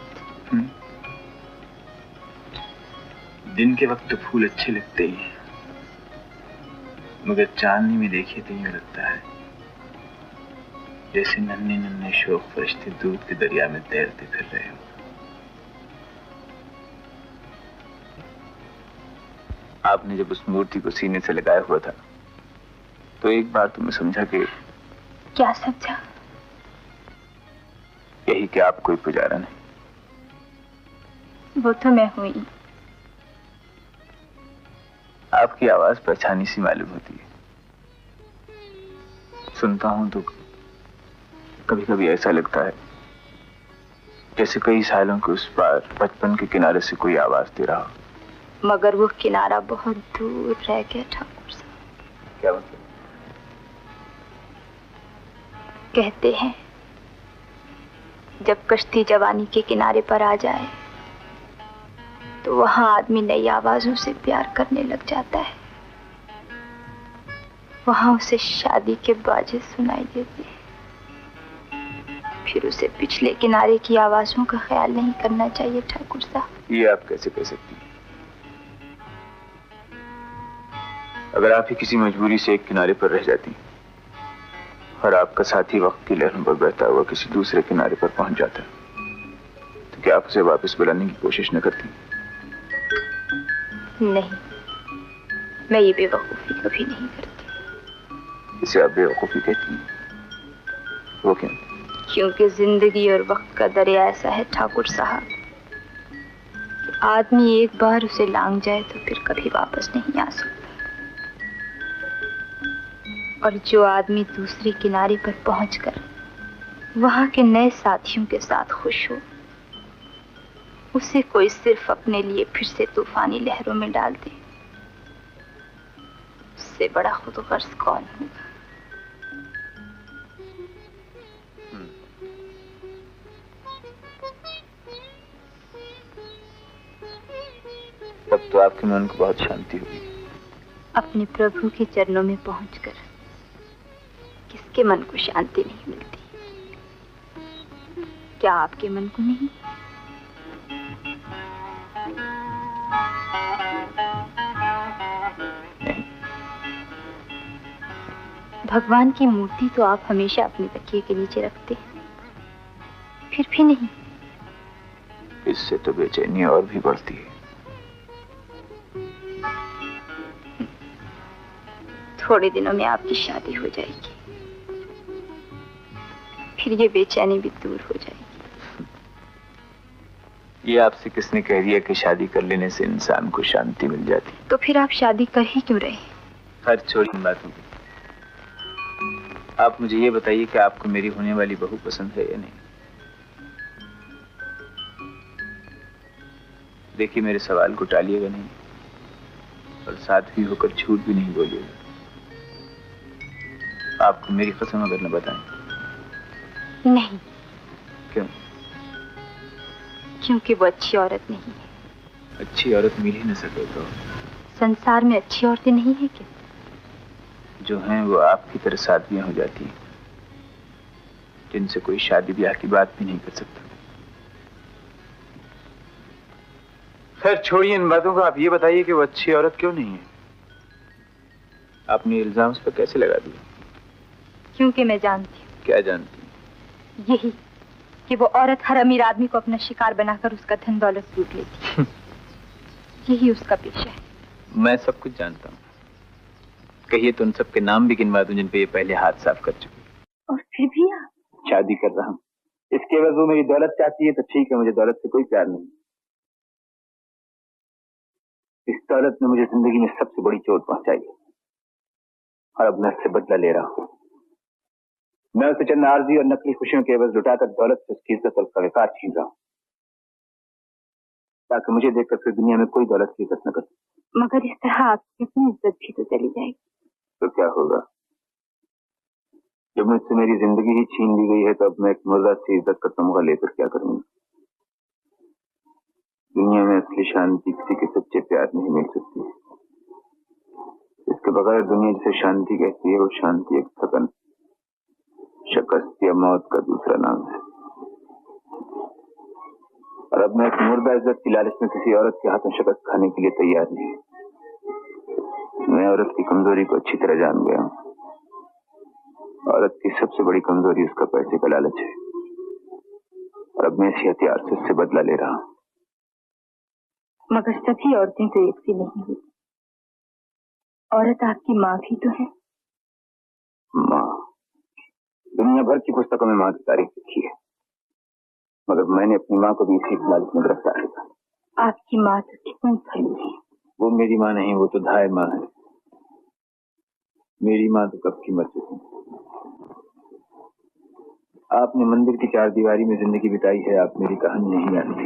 दिन के वक्त तो फूल अच्छे लगते ही हैं, मगर चांदनी में देखिए तो यूं लगता है जैसे नन्हे नन्हे शोक फरिश्ते दूध के दरिया में तैरते फिर रहे हो। आपने जब उस मूर्ति को सीने से लगाया हुआ था तो एक बार तुम्हें समझा कि क्या समझा? यही कि आप कोई पुजारा नहीं। वो तो मैं हुई। आपकी आवाज पहचानी सी मालूम होती है। सुनता हूं तो कभी कभी ऐसा लगता है जैसे कई सालों के उस पार बचपन के किनारे से कोई आवाज दे रहा हो। मगर वो किनारा बहुत दूर रह गया ठाकुर साहब। क्या मतलब? कहते हैं जब कश्ती जवानी के किनारे पर आ जाए तो वहां आदमी नई आवाजों से प्यार करने लग जाता है। वहां उसे शादी के बाजे सुनाई देते हैं। फिर उसे पिछले किनारे की आवाजों का ख्याल नहीं करना चाहिए ठाकुर साहब। ये आप कैसे कह सकती हैं? अगर आप ही किसी मजबूरी से एक किनारे पर रह जाती और आपका साथी वक्त की लहरों पर बहता हुआ किसी दूसरे किनारे पर पहुंच जाता तो क्या आप उसे वापस बुलाने की कोशिश न करती? नहीं, मैं ये बेवकूफी कभी नहीं करती। इसे आप बेवकूफी कहती हैं? वो क्यों? क्योंकि जिंदगी और वक्त का दरिया ऐसा है ठाकुर साहब कि आदमी एक बार उसे लांग जाए तो फिर कभी वापस नहीं आ सकता। और जो आदमी दूसरे किनारे पर पहुंचकर वहां के नए साथियों के साथ खुश हो, उसे कोई सिर्फ अपने लिए फिर से तूफानी लहरों में डाल दे, उससे बड़ा खुदगर्ज कौन होगा? तब तो आपके मन को बहुत शांति हुई। अपने प्रभु के चरणों में पहुंचकर किसके मन को शांति नहीं मिलती? क्या आपके मन को नहीं? भगवान की मूर्ति तो आप हमेशा अपने तकिए के नीचे रखते हैं, फिर भी नहीं। इससे तो बेचैनी और भी बढ़ती है। थोड़े दिनों में आपकी शादी हो जाएगी, फिर ये बेचैनी भी दूर हो जाएगी। ये आपसे किसने कह दिया कि शादी कर लेने से इंसान को शांति मिल जाती? तो फिर आप शादी कर ही क्यों रहे? हर छोटी बातों की। आप मुझे ये बताइए कि आपको मेरी होने वाली बहू पसंद है या नहीं? देखिए, मेरे सवाल को टालिएगा नहीं और साथ भी होकर झूठ भी नहीं बोलिएगा। आपको मेरी कसम अगर न बताएं। नहीं। क्यों? क्योंकि वो अच्छी औरत नहीं है। अच्छी औरत मिल ही न सके तो? संसार में अच्छी औरतें नहीं है क्या? जो हैं वो आपकी तरह साध्वियां हो जाती हैं, जिनसे कोई शादी ब्याह की बात भी नहीं कर सकता। खैर छोड़िए इन बातों को। आप ये बताइए कि वो अच्छी औरत क्यों नहीं है? आपने इल्जाम उस पर कैसे लगा दिया? क्योंकि मैं जानती हूँ। क्या जानती हैं? यही कि वो औरत हर अमीर आदमी को अपना शिकार बनाकर उसका धन दौलत लूट लेती है। यही उसका पेशा है। मैं सब कुछ जानता हूँ। कहिए तो उन सब के नाम भी गिनवा दूं जिन पे ये पहले हाथ साफ कर चुके। और फिर भी आप? शादी कर रहा हूँ। इसके एवज वो मेरी दौलत चाहती है तो ठीक है, मुझे दौलत से कोई प्यार नहीं। इस दौलत ने मुझे जिंदगी में सबसे बड़ी चोट पहुंचाई है। और अब मैं उससे बदला ले रहा हूँ। मैं उसे चंद आरजी और नकली खुशियों के एवज लुटाकर दौलत से उसकी इज्जत और स्वीकार छीन रहा हूँ, ताकि मुझे देखकर फिर दुनिया में कोई दौलत की इज्जत न कर। मगर इस तरह आपकी अपनी इज्जत भी तो चली जाएगी। तो क्या होगा? जब मुझसे मेरी जिंदगी ही छीन ली गई है, तो अब मैं एक मुर्दा से इज्जत का तमगा लेकर क्या करूंगा? दुनिया में असली शांति किसी के सच्चे प्यार नहीं मिल सकती। इसके बगैर दुनिया जिसे शांति कहती है, वो शांति एक थकन, शिकस्त या मौत का दूसरा नाम है। और अब मैं एक मुर्दा इज्जत की लालच में किसी औरत के हाथों शिकस्त खाने के लिए तैयार नहीं। मैं औरत की कमजोरी को अच्छी तरह जान गया हूँ। औरत की सबसे बड़ी कमजोरी उसका पैसे का लालच है, और अब मैं इसी हथियार से उससे बदला ले रहा हूँ। मगर सभी औरतें तो एक सी नहीं हुई। औरत आपकी माँ भी तो है। माँ? दुनिया भर की पुस्तकों में माँ की तारीफ लिखी है, मगर मैंने अपनी माँ को भी इसी लालच में गिरफ्तार किया। आपकी माँ तो कितनी भली है। वो मेरी माँ नहीं, वो तो धाय माँ है। मेरी माँ तो कब की मर चुकी। आपने मंदिर की चार दीवारी में जिंदगी बिताई है, आप मेरी कहानी नहीं जानती।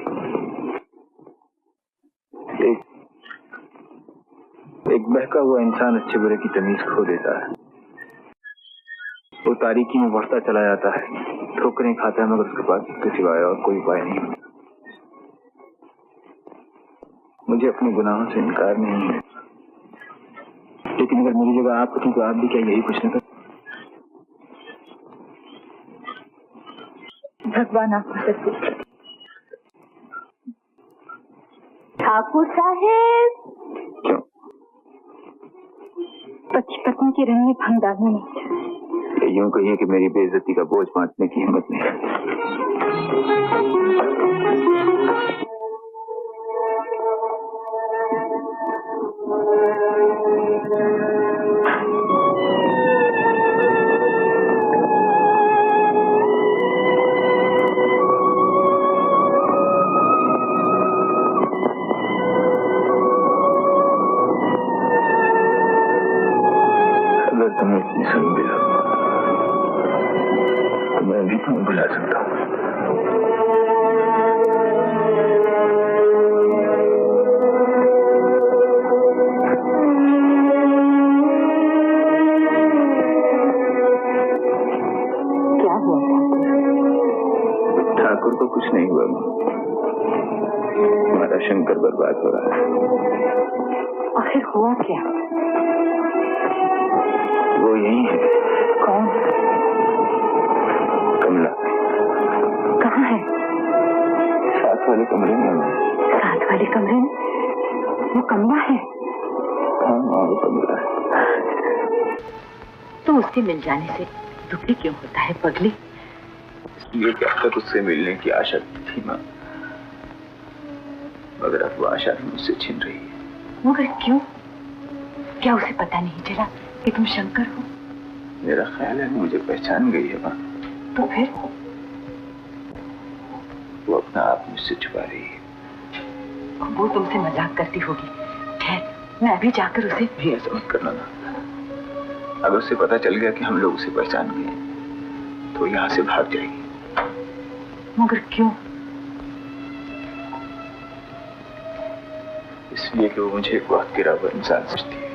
एक बहका हुआ इंसान अच्छे बुरे की तमीज खो देता है। वो तारीकी में बढ़ता चला जाता है, ठोकरें खाता है, मगर उसके पास इसके सिवाय और कोई उपाय नहीं। मुझे अपने गुनाहों से इनकार नहीं है, लेकिन अगर मेरी जगह आप होती तो आप भी क्या यही कुछ न करते? भगवान आपको सत्य। ठाकुर साहेब, क्यों? पति पत्नी के रंग में भंग डालना नहीं चाहिए। यूं कहिए कि मेरी बेइज्जती का बोझ बांटने की हिम्मत नहीं। अगर तुम इतनी सुंदर हो तो मैं भी तुम्हें बुला सकता हूँ। क्या हुआ? ठाकुर को कुछ नहीं हुआ। हमारा शंकर बर्बाद हो रहा है। आखिर हुआ क्या? वो यही है। कौन? कमला। कहाँ है? साथ वाले कमरे में। साथ वाले कमरे में? वो कमला है? हाँ, वो कमला है। तो उससे मिल जाने से दुखी क्यों होता है पगली? इसलिए कि अब तक उससे मिलने की आशा थी माँ, मगर अब वो आशा मुझसे छीन रही है। मगर क्यों? क्या उसे पता नहीं चला कि तुम शंकर हो? मेरा ख्याल है मुझे पहचान गई है माँ। तो फिर? वो अपना आप मुझसे छुपा रही है। वो तुमसे मजाक करती होगी। खैर, मैं अभी जाकर उसे। नहीं, ऐसा मत करना ना। अगर उसे पता चल गया कि हम लोग उसे पहचान गए तो यहाँ से भाग जाएगी। मगर क्यों? इसलिए कि वो मुझे एक बहुत गिरा हुआ इंसान समझती है।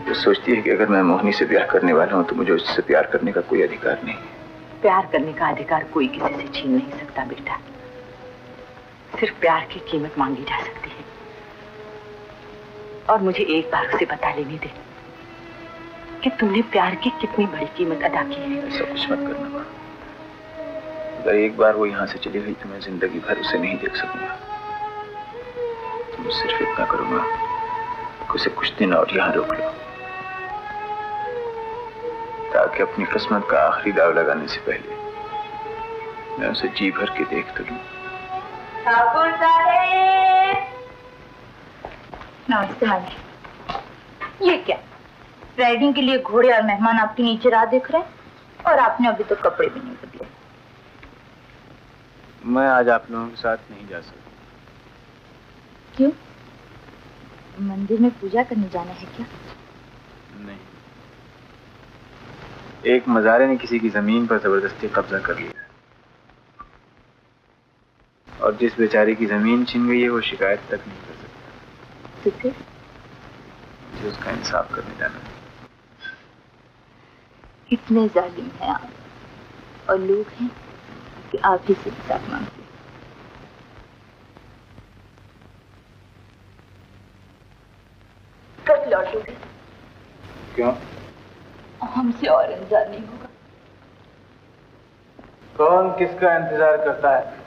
वो सोचती है कि अगर मैं मोहिनी से ब्याह करने वाला हूँ तो मुझे उससे प्यार करने का कोई अधिकार नहीं है। प्यार करने का अधिकार कोई किसी से छीन नहीं सकता बेटा। सिर्फ प्यार की कीमत मांगी जा सकती है। और मुझे एक बार उसे बता लेने दे कि तुमने प्यार की कितनी बड़ी कीमत अदा की है। ऐसा कुछ मत करना माँ। अगर एक बार वो यहाँ से चली गई तो मैं जिंदगी भर उसे नहीं देख सकूंगा। तुम सिर्फ इतना करो माँ, उसे कुछ दिन और यहाँ रोक लो, ताकि अपनी किस्मत का आखिरी दाव लगाने से पहले मैं उसे जी भर के देख तो लूं। ठाकुर साहेब। नमस्ते माँ जी। ये क्या? राइडिंग के लिए घोड़े और मेहमान आपके नीचे राह देख रहे हैं और आपने अभी तो कपड़े भी नहीं बदले। मैं आज आप लोगों के साथ नहीं जा सकता। क्यों? मंदिर में पूजा करने जाना है क्या? नहीं, एक मजारे ने किसी की जमीन पर जबरदस्ती कब्जा कर लिया और जिस बेचारे की जमीन छिन गई है वो शिकायत तक नहीं कर सकता। तो फिर मुझे उसका इंसाफ करने जाना है। कितने जालिम हैं आप, और लोग हैं कि आप ही से इंसाफ मांगते। कब लौटोगे? क्यों? हमसे और इंतजार नहीं होगा। कौन किसका इंतजार करता है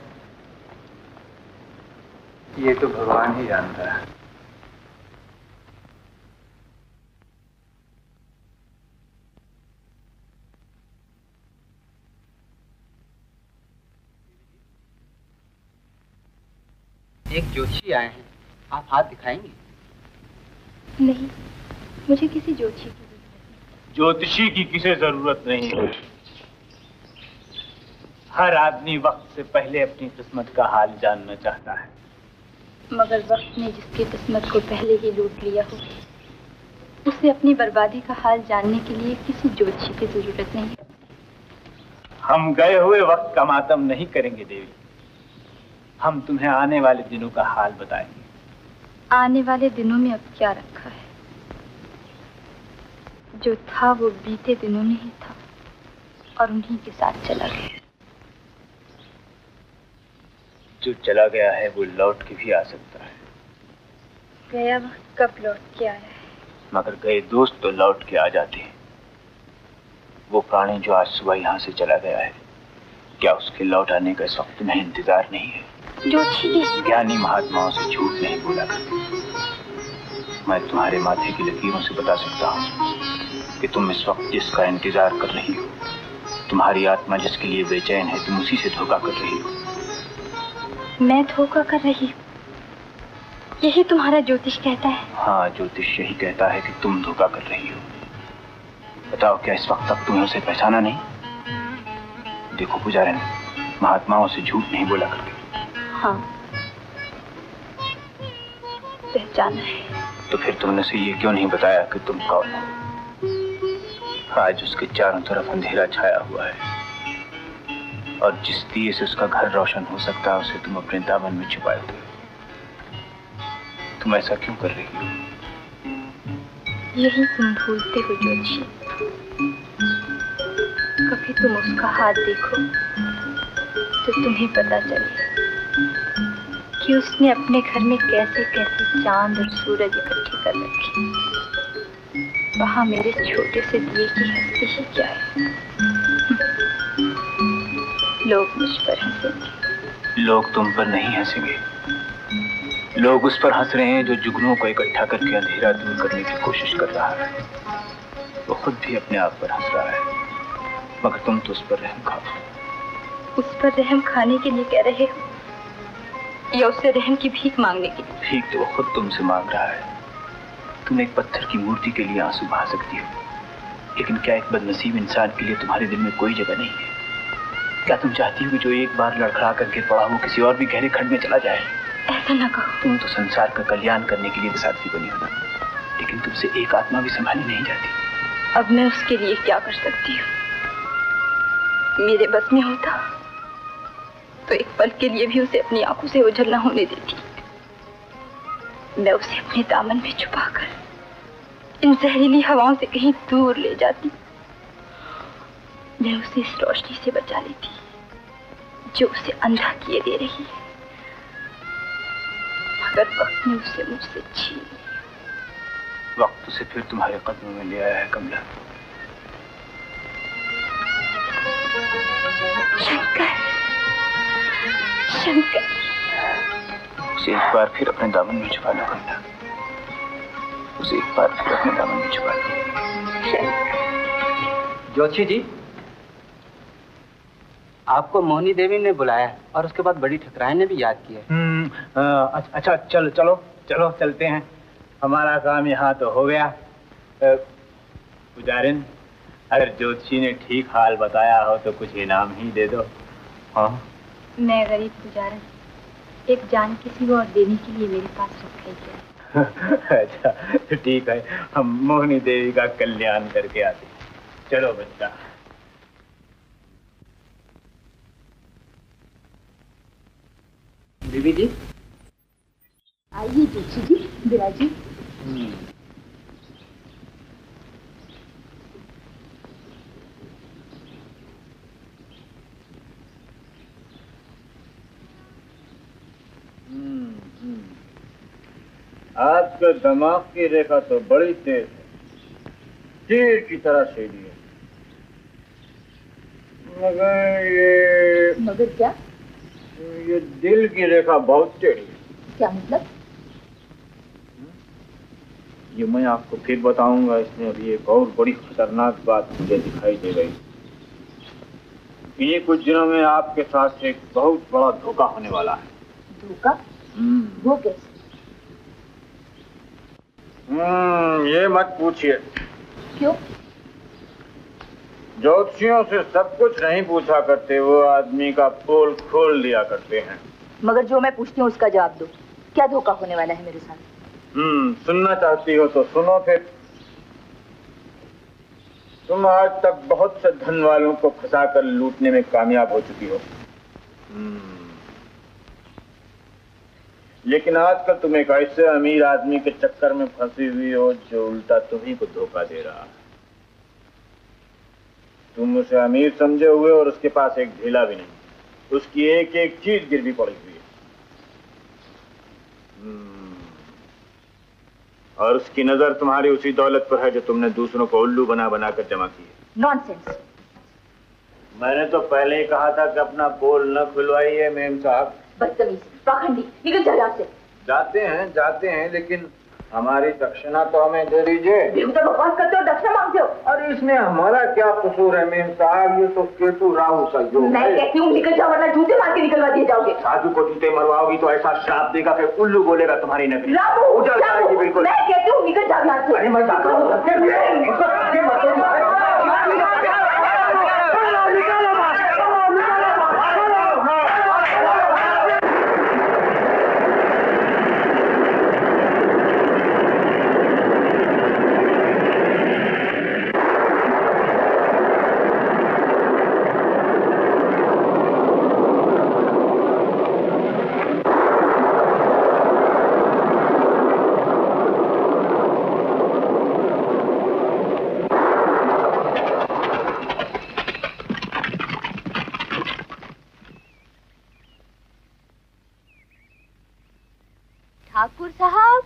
ये तो भगवान ही जानता है। एक जोशी आए हैं, आप हाथ दिखाएंगे? नहीं, मुझे किसी ज्योतिषी की जरूरत नहीं। ज्योतिषी की किसे जरूरत नहीं है। हर आदमी वक्त से पहले अपनी किस्मत का हाल जानना चाहता है। मगर वक्त ने जिसकी किस्मत को पहले ही लूट लिया हो, उसे अपनी बर्बादी का हाल जानने के लिए किसी ज्योतिषी की जरूरत नहीं है। हम गए हुए वक्त का मातम नहीं करेंगे देवी, हम तुम्हें आने वाले दिनों का हाल बताएंगे। आने वाले दिनों में अब क्या रखा है? जो था वो बीते दिनों में ही था और उन्हीं के साथ चला गया। जो चला गया है वो लौट के भी आ सकता है। गया वक्त कब लौट के आया है? मगर गए दोस्त तो लौट के आ जाते हैं। वो प्राणी जो आज सुबह यहाँ से चला गया है, क्या उसके लौट आने का इस वक्त तुम्हें इंतजार नहीं है? ज्ञानी महात्माओं से झूठ नहीं बोला करते। मैं तुम्हारे माथे की लकीरों से बता सकता हूँ कि तुम इस वक्त जिसका इंतजार कर रही हो, तुम्हारी आत्मा जिसके लिए बेचैन है, तुम उसी से धोखा कर रही हो। मैं धोखा कर रही हूँ? यही तुम्हारा ज्योतिष कहता है? हाँ, ज्योतिष यही कहता है कि तुम धोखा कर रही हो। बताओ, क्या इस वक्त तक तुम्हें उसे पहचाना नहीं? देखो पुजारन, महात्माओं से झूठ नहीं बोला करके। हाँ, पहचाना है। तो फिर तुमने से ये क्यों नहीं बताया कि तुम कौन हो? आज उसके चारों तरफ अंधेरा छाया हुआ है और जिस दिए से उसका घर रोशन हो सकता है उसे तुम अपने दामन में छुपाए हुए। तुम ऐसा क्यों कर रही हो? यही तुम भूलते हो ज्योतिषी। कभी तुम उसका हाथ देखो तो तुम्हें पता चले कि उसने अपने घर में कैसे कैसे चांद और सूरज इकट्ठे कर रखे। वहां मेरे छोटे से दिए की हस्ती ही क्या है। लोग मुझ पर हंसेंगे। लोग तुम पर नहीं हंसेंगे। लोग उस पर हंस रहे हैं जो जुगनों को इकट्ठा करके अंधेरा दूर करने की कोशिश कर रहा है। वो खुद भी अपने आप पर हंस रहा है, मगर तुम तो उस पर रहम खाओ। उस पर रहम खाने के लिए कह रहे हो या उससे रहम की भीख मांगने के लिए? भीख तो वो खुद तुमसे मांग रहा है। तुम एक पत्थर की मूर्ति के लिए आंसू बहा सकती हो, लेकिन क्या एक बदनसीब इंसान के लिए तुम्हारे दिल में कोई जगह नहीं है? क्या तुम चाहती हो कि जो एक बार लड़खड़ा कर गिर पड़ा वो किसी और भी गहरे खड्ड में चला जाए? ऐसा ना कहो। तुम तो संसार का कल्याण करने के लिए विसाती बनी हो ना, लेकिन तुमसे एक आत्मा भी संभाली नहीं जाती। अब मैं उसके लिए क्या कर सकती हूँ? मेरे बस में होता तो एक पल के लिए भी उसे अपनी आंखों से ओझल न होने देती। मैं उसे अपने दामन में छुपाकर इन जहरीली हवाओं से कहीं दूर ले जाती। मैं उसे इस रोशनी से बचा लेती जो उसे अंधा किए दे रही है, मगर वक्त ने उसे मुझसे छीन लिया। वक्त उसे फिर तुम्हारे कदमों में ले आया है कमला। शंकर, शंकर, उसे एक बार फिर अपने दामन में छुपा लो कमला। उसे एक बार फिर अपने दामन में छुपा लो। जोशी जी, आपको मोहिनी देवी ने बुलाया और उसके बाद बड़ी ठकराई ने भी याद किया। अच्छा, चलो चलते हैं। हमारा काम यहाँ तो हो गया। पुजारिन, अगर ज्योतिषी ने ठीक हाल बताया हो तो कुछ इनाम ही दे दो। हाँ, मैं गरीब पुजारन, एक जान किसी को और देने के लिए मेरे पास रखा ही क्या। अच्छा तो ठीक है, हम मोहिनी देवी का कल्याण करके आते। चलो बच्चा। बीबी जी आइए जोशी जी, विराजी। आपके दिमाग की रेखा तो बड़ी तेज है, तीर की तरह सीधी है, मगर क्या? ये दिल की रेखा बहुत टेढ़ी है। क्या मतलब? ये मैं आपको फिर बताऊंगा। इसमें अभी एक और बड़ी खतरनाक बात मुझे दिखाई दे गई। इन्हीं कुछ दिनों में आपके साथ एक बहुत बड़ा धोखा होने वाला है। धोखा? वो कैसे? ये मत पूछिए। क्यों? ज्योतिषियों से सब कुछ नहीं पूछा करते, वो आदमी का पोल खोल दिया करते हैं। मगर जो मैं पूछती हूँ उसका जवाब दो। क्या धोखा होने वाला है मेरे साथ? सुनना चाहती हो तो सुनो फिर। तुम आज तक बहुत से धन वालों को फंसाकर लूटने में कामयाब हो चुकी हो, लेकिन आजकल तुम एक ऐसे अमीर आदमी के चक्कर में फंसी हुई हो जो उल्टा तुम्ही को धोखा दे रहा है। तुम उसे अमीर समझे हुए और उसके पास एक ढीला भी नहीं, उसकी एक एक चीज गिरवी पड़ी हुई है। और उसकी नजर तुम्हारी उसी दौलत पर है जो तुमने दूसरों को उल्लू बना बना कर जमा की है। नॉनसेंस। मैंने तो पहले ही कहा था कि अपना पोल न खुलवाइए मेम साहब। बदतमीज, पाखंडी, निकल जाओ यहाँ से। जाते हैं लेकिन हमारी दक्षिणा तो हमें दे दीजिए। बेहुदा बकवास करते हो, दक्षिणा मांगते हो। और इसमें हमारा क्या कसूर है मेम साहब? ये तो केतु राहु संयोग है। मैं कहती हूँ निकल जाओ वरना जूते मार के निकलवा दिए जाओगे। साधु को जूते मरवाओगी तो ऐसा श्राप देगा कि उल्लू बोलेगा तुम्हारी नगरी। उजड़ जाएगी बिल्कुल। मैं कहती हूँ निकल जाओ यहाँ से। अरे मैं ठाकुर साहब,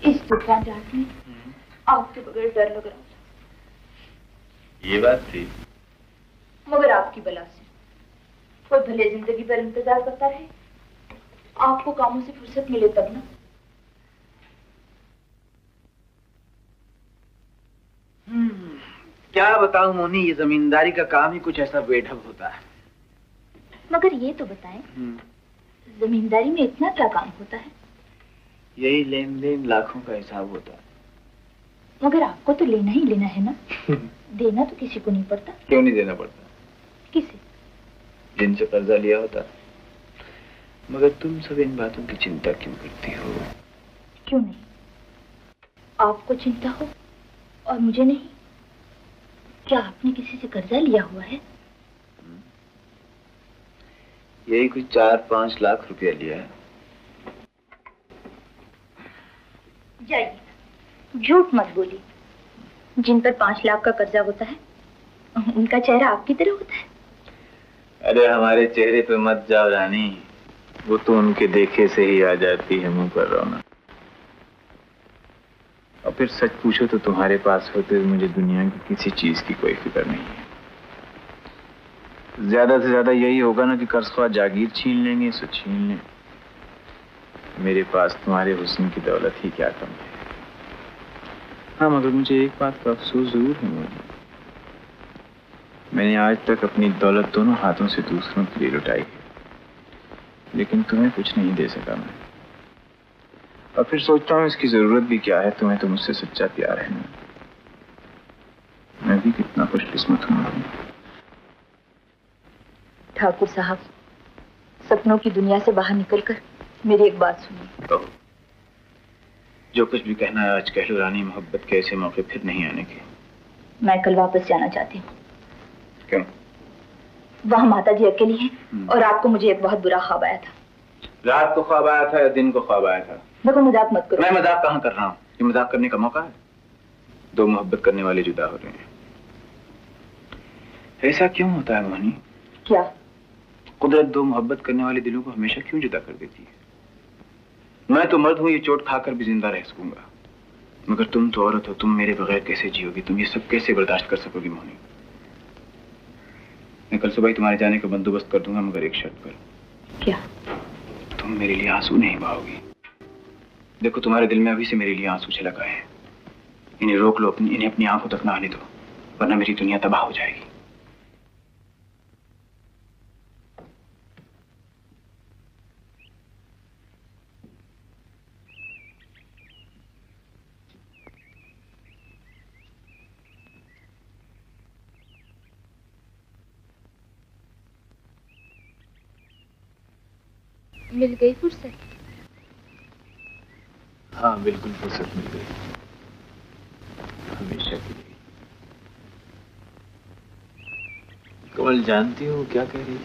इस तूफान रात में आपके बगैर डर लग रहा था। ये बात थी। मगर आपकी बला से कोई भले जिंदगी पर इंतजार करता रहे, आपको कामों से फुर्सत मिले तब ना। क्या बताऊं मोनी, ये जमींदारी का काम ही कुछ ऐसा बेढब होता है। मगर ये तो बताएं, जमींदारी में इतना क्या काम होता है? यही लेन देन लाखों का हिसाब होता है। मगर आपको तो लेना ही लेना है ना। देना तो किसी को नहीं पड़ता। क्यों नहीं देना पड़ता? किसे? जिनसे कर्जा लिया होता। मगर तुम सब इन बातों की चिंता क्यों करती हो? क्यों नहीं? आपको चिंता हो और मुझे नहीं? क्या आपने किसी से कर्जा लिया हुआ है? यही कुछ 4-5 लाख रुपया लिया है। जाइए, झूठ मत बोलिए। जिन पर 5 लाख का कर्जा होता है उनका चेहरा आपकी तरह होता है। अरे हमारे चेहरे पे मत जाओ रानी, वो तो उनके देखे से ही आ जाती है मुंह पर रौनक। और फिर सच पूछो तो तुम्हारे पास होते हुए मुझे दुनिया की किसी चीज की कोई फिक्र नहीं है। ज्यादा से ज्यादा यही होगा ना कि कर्ज़ख्वाह जागीर छीन लेंगे सो छीन लें। मेरे पास तुम्हारे हुस्न की दौलत ही क्या कम है। हाँ मगर मुझे एक बात का अफसोस जरूर है मुझे, मैंने आज तक अपनी दौलत दोनों हाथों से दूसरों के लिए लुटाई है, लेकिन तुम्हें कुछ नहीं दे सका मैं। और फिर सोचता हूँ इसकी जरूरत भी क्या है, तुम्हें तो मुझसे सच्चा प्यार है ना। मैं भी कितना खुशकिस्मत हूँ। ठाकुर साहब, सपनों की दुनिया से बाहर निकलकर मेरी एक बात सुनिए। तो जो कुछ भी कहना है आज कह लो रानी, मोहब्बत के ऐसे मौके फिर नहीं आने के। मैं कल वापस जाना चाहती हूँ। क्यों? वहाँ माता जी अकेली हैं और रात को मुझे एक बहुत बुरा ख्वाब आया था। रात को ख्वाब आया था या दिन को ख्वाब आया था? देखो मजाक मत करो। मैं मजाक कहाँ कर रहा हूँ? ये मजाक करने का मौका है? दो मोहब्बत करने वाले जुदा हो रहे हैं। ऐसा क्यों होता है मोहनी? क्या? कुदरत दो मोहब्बत करने वाले दिलों को हमेशा क्यों जुदा कर देती है? मैं तो मर्द हूँ, ये चोट खाकर भी जिंदा रह सकूंगा, मगर तुम तो औरत हो, तुम मेरे बगैर कैसे जियोगी? तुम ये सब कैसे बर्दाश्त कर सकोगी मोहनी? मैं कल सुबह ही तुम्हारे जाने का बंदोबस्त कर दूंगा, मगर एक शर्त पर। क्या? तुम मेरे लिए आंसू नहीं बहाओगी। देखो तुम्हारे दिल में अभी से मेरे लिए आंसू छलक आए हैं, इन्हें रोक लो, इन्हें अपनी आंखों तक ना आने दो, वरना मेरी दुनिया तबाह हो जाएगी। मिल गई फुर्सत? हाँ बिल्कुल फुर्सत मिल गई, हमेशा के लिए। कमल जानती हो क्या कह रही है?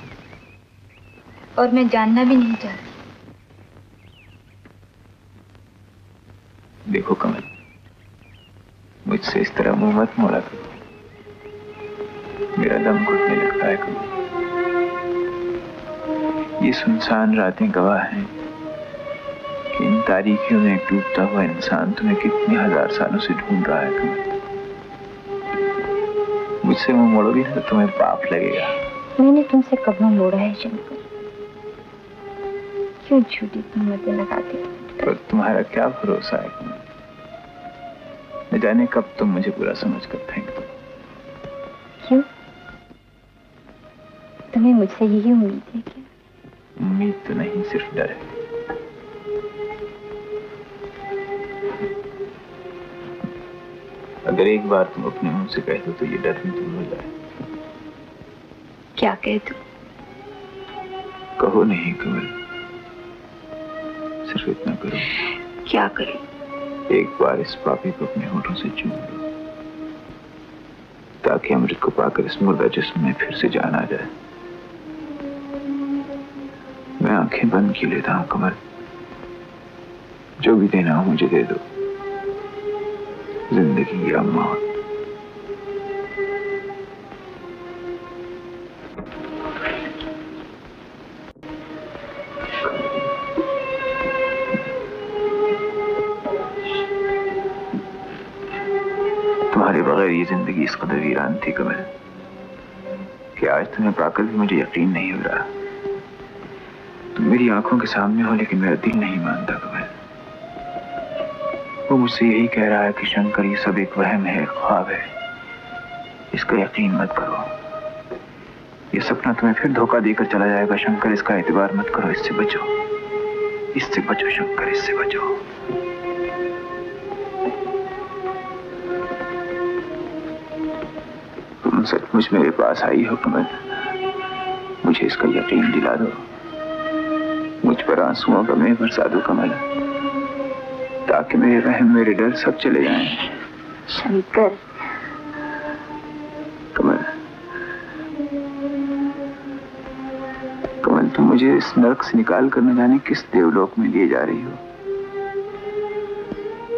और मैं जानना भी नहीं चाहती। देखो कमल, मुझसे इस तरह मुंह मत मोड़ा करो, मेरा दम घुटने लगता है कमल। ये सुनसान रातें गवाह हैं कि इन तारीखियों में एक डूबता हुआ इंसान तुम्हें कितने हजार सालों से ढूंढ रहा है कमल। मुझसे मुंह मोड़ोगी ना तो तुम्हें पाप लगेगा। मैंने तुमसे कब मुंह मोड़ा है शंकर? क्यों झूठी तहमतें लगाते हो? पर तुम्हारा क्या भरोसा है कमल, न जाने कब तुम मुझे बुरा समझ कर फेंक दो। क्यों? तुम्हें मुझसे यही उम्मीद है क्या? उम्मीद तो नहीं, सिर्फ डर है। अगर एक बार तुम अपने मुंह से कह दो तो ये डर भी दूर हो जाए। क्या कह दूं? कहो नहीं कमल, सिर्फ इतना करो। क्या करूं? एक बार इस पापी को अपने होठों से चूम लो, ताकि अमृत को पाकर इस मुर्दा जिस्म में फिर से जान आ जाए। मैं आंखें बंद किए लेता हूं कमल, जो भी देना हो मुझे दे दो, जिंदगी या मौत। तुम्हारे बगैर ये जिंदगी इस कदर वीरान थी कमल कि आज तुम्हें पाकर भी मुझे यकीन नहीं हो रहा। तुम मेरी आंखों के सामने हो लेकिन मेरा दिल नहीं मानता कमल। वो मुझसे यही कह रहा है कि शंकर ये सब एक वहम है, ख्वाब है, इसका यकीन मत करो। ये सपना तुम्हें फिर धोखा देकर चला जाएगा शंकर, इसका एतबार मत करो, इससे बचो, इससे बचो शंकर, इससे बचो। तुम सचमुच मेरे पास आई हो कमल, मुझे इसका यकीन दिला दो। मुझ पर आंसुओं का मेघ बरसा दो कमल, ताकि मेरे वहम, मेरे डर सब चले जाएं। शंकर। कमल, कमल तुम मुझे इस नरक से निकाल कर न जाने किस देवलोक में लिए जा रही हो।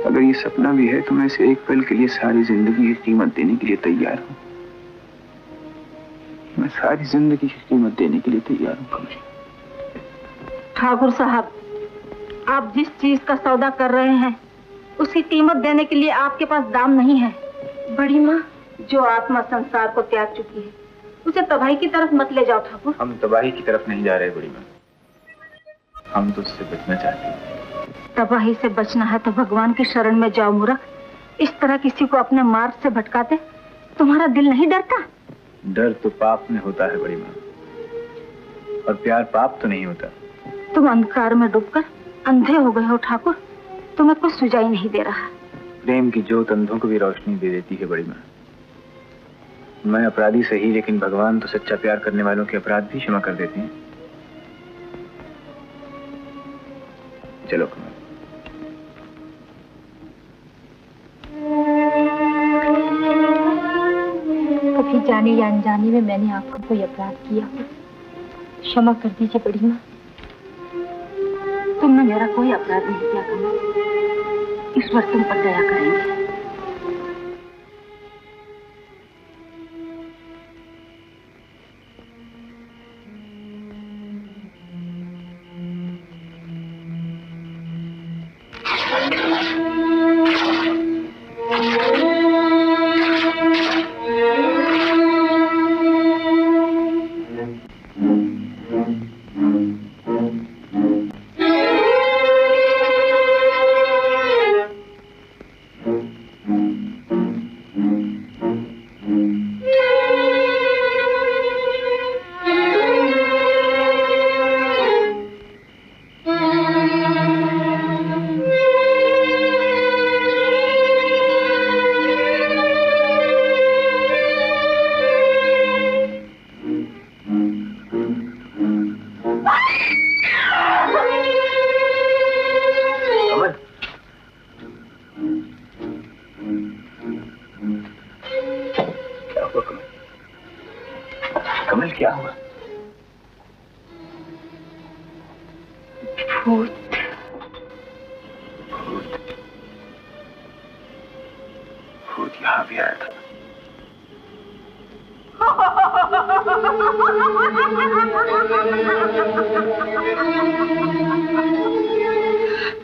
अगर ये सपना भी है तो मैं इसे एक पल के लिए सारी जिंदगी की कीमत देने के लिए तैयार हूँ। मैं सारी जिंदगी की कीमत देने के लिए तैयार हूँ कमल। ठाकुर साहब, आप जिस चीज का सौदा कर रहे हैं उसकी कीमत देने के लिए आपके पास दाम नहीं है। बड़ी माँ, जो आत्मा संसार को त्याग चुकी है उसे तबाही की तरफ मत ले जाओ ठाकुर। हम तबाही की तरफ नहीं जा रहे बड़ी माँ, हम तो उससे बचना चाहते हैं। तबाही से बचना है तो भगवान की शरण में जाओ मूर्ख। इस तरह किसी को अपने मार्ग से भटकाते तुम्हारा दिल नहीं डरता? डर तो पाप में होता है बड़ी माँ, और प्यार पाप तो नहीं होता। तुम अंधकार में डूबकर अंधे हो गए हो ठाकुर, तुम्हें कुछ सुझाई नहीं दे रहा। प्रेम की ज्योत अंधों को भी रोशनी दे देती है बड़ी माँ। मैं अपराधी सही, लेकिन भगवान तो सच्चा प्यार करने वालों के अपराध भी क्षमा कर देते हैं। चलो कमल। कभी जाने या अनजाने में मैंने आपको कोई अपराध किया हो, क्षमा कर दीजिए बड़ी माँ। तुमने मेरा कोई अपराध नहीं किया कमल, ईश्वर तुम पर दया करेंगे।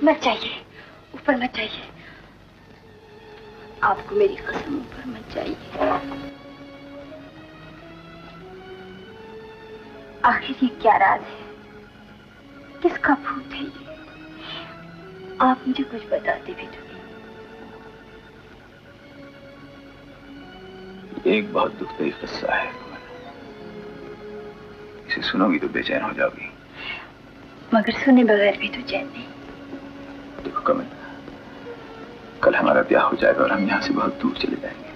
मत जाइए, ऊपर मत जाइए। आपको मेरी कसम, ऊपर मत जाइए। आखिर ये क्या राज है? किसका भूत है ये? आप मुझे कुछ बताते भी तो नहीं। एक बहुत दुखदाई किस्सा है, इसे सुनोगी तो बेचैन हो जाओगी। मगर सुने बगैर भी तो चैन नहीं। देखो कमल, कल हमारा ब्याह हो जाएगा और हम यहाँ से बहुत दूर चले जाएंगे।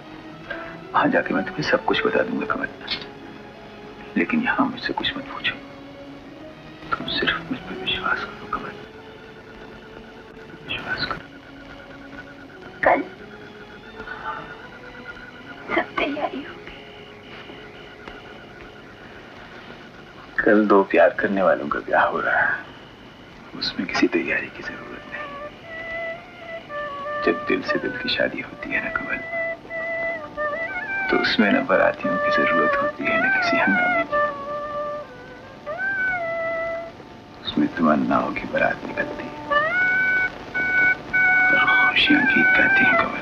वहां जाके मैं तुम्हें सब कुछ बता दूंगा कमल, लेकिन यहाँ मुझसे कुछ मत पूछो। तुम सिर्फ मुझ पर विश्वास करो कमल, विश्वास करो। कल सब तैयारी होगी। कल दो प्यार करने वालों का ब्याह हो रहा है, उसमें किसी तैयारी की जरूरत नहीं। जब दिल से दिल की शादी होती है ना कमल, तो उसमें न बारातियों की जरूरत होती है, न किसी हंगामे की। उसमें तमन्नाओं की बारात निकलती है और खुशियां गीत गाती हैं कमल।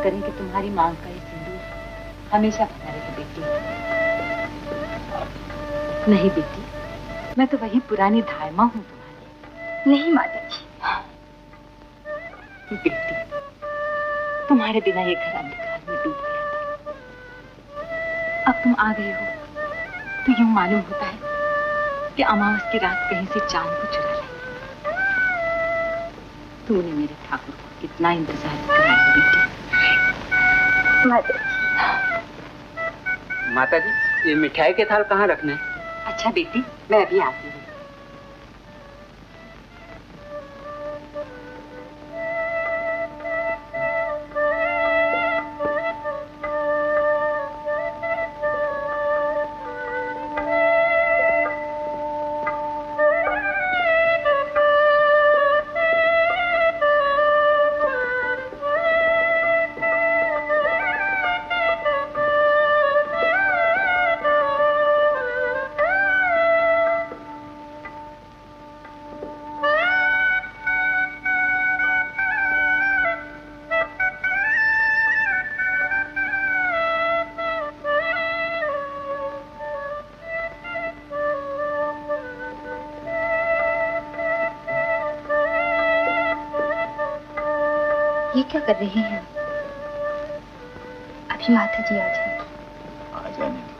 करें कि तुम्हारी मांग का ये सिंदूर हमेशा बना रहे बेटी। नहीं बेटी, मैं तो वही पुरानी धायमा हूँ तुम्हारी। नहीं माता जी। बेटी, तुम्हारे बिना ये घर अंधकार में डूब गया था। अब तुम आ गए हो तो यूं मालूम होता है कि अमावस की रात कहीं से चांद को चुरा लाई। तूने मेरे ठाकुर को कितना इंतजार कराया बेटी। माता जी, ये मिठाई के थाल कहाँ रखना है? अच्छा बेटी, मैं अभी आती हूँ। ये क्या कर रहे हैं? अभी माता जी आ जाएंगे। आ जाने दो।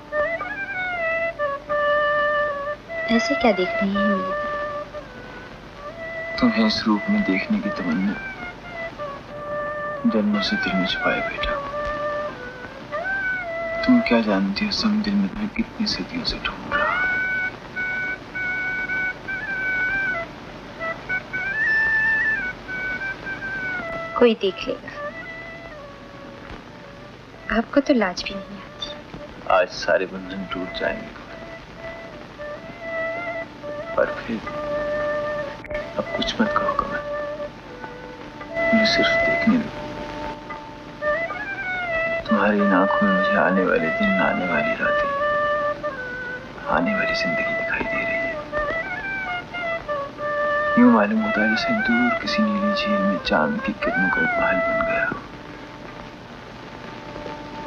ऐसे क्या देख रहे हैं मेरी तरफ? तुम्हें इस रूप में देखने की तमन्ना जन्मों से दिल में छुपाए बैठा। तुम क्या जानती हो सम दिल में तुम्हें कितनी सदियों से ढूंढ रहा। कोई देख लेगा। आपको तो लाज भी नहीं आती। आज सारे बंधन टूट जाएंगे पर फिर अब कुछ मत कहो कमल, मुझे सिर्फ देखने दो। तुम्हारी इन आंखों में मुझे आने वाले दिन, आने वाली रातें, आने वाली जिंदगी दिखाई दे रही है। यूं मालूम होता है जैसे दूर किसी नीली झील में चांद की किरणों का एक महल बन गया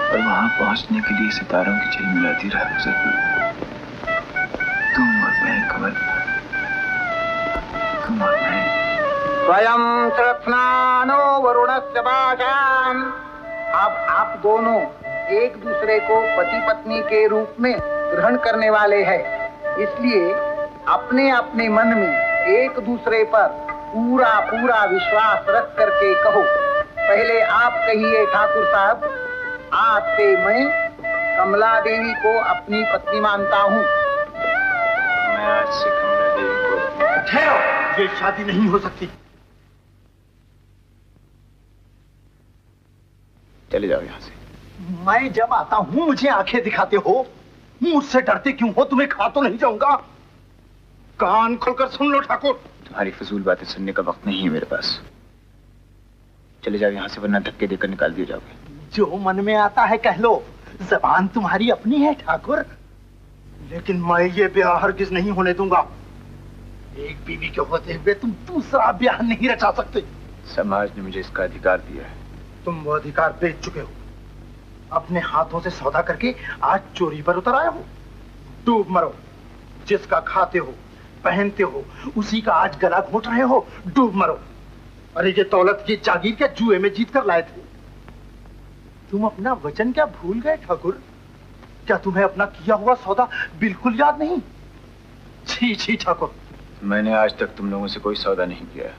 और वहां पहुंचने के लिए सितारों की झिलमिलाती राह गुजर पड़ी। तुम और मैं कमल, तुम और मैं। स्वयं कृत्स्नानो वरुणस्य भाषाम। अब आप दोनों एक दूसरे को पति पत्नी के रूप में ग्रहण करने वाले हैं, इसलिए अपने अपने मन में एक दूसरे पर पूरा पूरा विश्वास रख करके कहो। पहले आप कहिए ठाकुर साहब, आज से मैं कमला देवी को अपनी पत्नी मानता हूँ। मैं आज से कमला देवी को। ठहरो, ये शादी नहीं हो सकती। चले जाओ यहाँ से। मैं जब आता हूँ मुझे आंखें दिखाते हो, मुझसे डरते क्यों हो? तुम्हें खा तो नहीं जाऊंगा। कान खोलकर सुन लो ठाकुर। तुम्हारी फजूल बातें सुनने का वक्त नहीं है मेरे पास। चले जाओ यहाँ से वरना धक्के देकर निकाल दिए जाओगे। जो मन में आता है कह लो, जबान तुम्हारी अपनी है ठाकुर, लेकिन मैं ये ब्याह हरगिज नहीं होने दूंगा। एक बीवी के होते हुए तुम दूसरा ब्याह नहीं रचा सकते। समाज ने मुझे इसका अधिकार दिया है। तुम वो अधिकार बेच चुके हो। अपने हाथों से सौदा करके आज चोरी पर उतर आए हो। डूब मरो। जिसका खाते हो, पहनते हो, उसी का आज गला घोट रहे हो। डूब मरो। अरे ये दौलत, ये जागीर क्या जुए में जीत कर लाए थे? तुम अपना वचन क्या भूल गए ठाकुर? क्या तुम्हें अपना किया हुआ सौदा बिल्कुल याद नहीं? छी छी ठाकुर। मैंने आज तक तुम लोगों से कोई सौदा नहीं किया।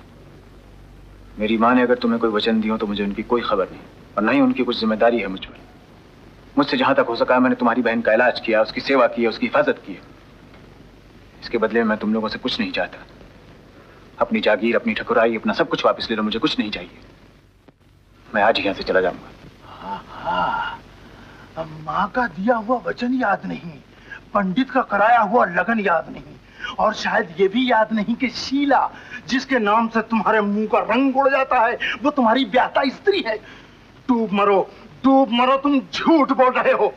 मेरी माँ ने अगर तुम्हें कोई वचन दिया तो मुझे उनकी कोई खबर नहीं, और नहीं उनकी कुछ जिम्मेदारी है मुझ पर। मुझसे जहां तक हो सका मैंने तुम्हारी बहन का इलाज किया, उसकी सेवा की, उसकी हिफाजत की। इसके बदले में मैं तुम लोगों से कुछ नहीं चाहता। अपनी जागीर, अपनी ठकुराई, अपना सब कुछ वापस ले लो, मुझे कुछ नहीं चाहिए। मैं आज ही यहाँ से चला जाऊंगा। माँ का दिया हुआ वचन याद नहीं, पंडित का कराया हुआ लगन याद नहीं, और शायद ये भी याद नहीं कि शीला, जिसके नाम से तुम्हारे मुंह का रंग उड़ जाता है, वो तुम्हारी ब्याहता स्त्री है। डूब मरो, डूब मरो। तुम झूठ बोल रहे हो।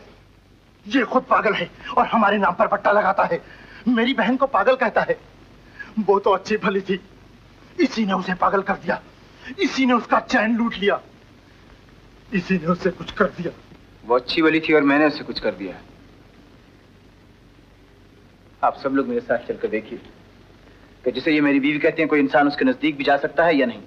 ये खुद पागल है और हमारे नाम पर पट्टा लगाता है। मेरी बहन को पागल कहता है। वो तो अच्छी भली थी, इसी ने उसे पागल कर दिया। इसी ने उसका चैन लूट लिया। इसी ने उसे कुछ कर दिया। वो अच्छी भली थी और मैंने उसे कुछ कर दिया। आप सब लोग मेरे साथ चलकर देखिए कि जिसे ये मेरी बीवी कहती हैं कोई इंसान उसके नजदीक भी जा सकता है या नहीं।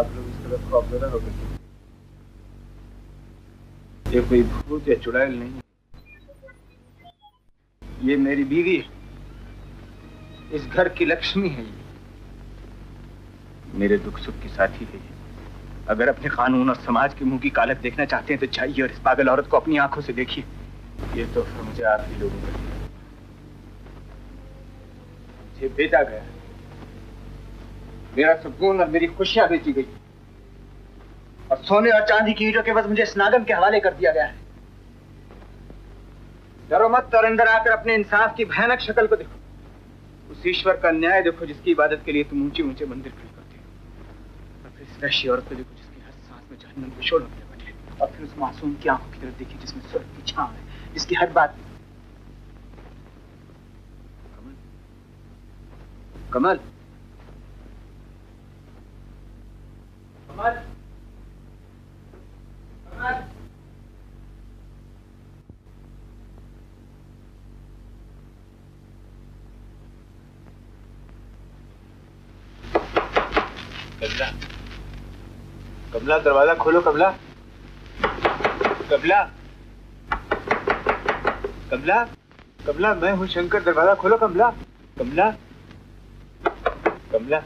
आप लोग इस तरह खौफजदा हो गए? ये कोई भूत या चुड़ैल नहीं है, ये मेरी बीवी है, इस घर की लक्ष्मी है, ये मेरे दुख सुख की साथी है। ये अगर अपने कानून और समाज के मुंह की कालक देखना चाहते हैं तो चाहिए और इस पागल औरत को अपनी आंखों से देखिए। ये तो फिर मुझे आप ही लोगों का मुझे बेचा गया, मेरा सुकून और मेरी खुशियां बेची गई और सोने और चांदी की ईंटों के बस मुझे स्नागम के हवाले कर दिया गया है। डरो मत और अंदर आकर अपने इंसाफ की भयानक शक्ल को देखो, उस ईश्वर का न्याय देखो जिसकी इबादत के लिए तुम ऊंचे ऊंचे मंदिर खड़े करते हो, और फिर इस वैश्य औरत को देखो जिसकी हर सांस में जहन्नम के शोलों में बटे, और फिर उस मासूम की आंखों की तरफ देखिए जिसमें स्वर्ग की छांव है, जिसकी हर बात। कमल, कमल, कमल, कमला, कमला दरवाजा खोलो। कमला, कमला, कमला, कमला, मैं हूँ शंकर, दरवाजा खोलो। कमला, कमला, कमला,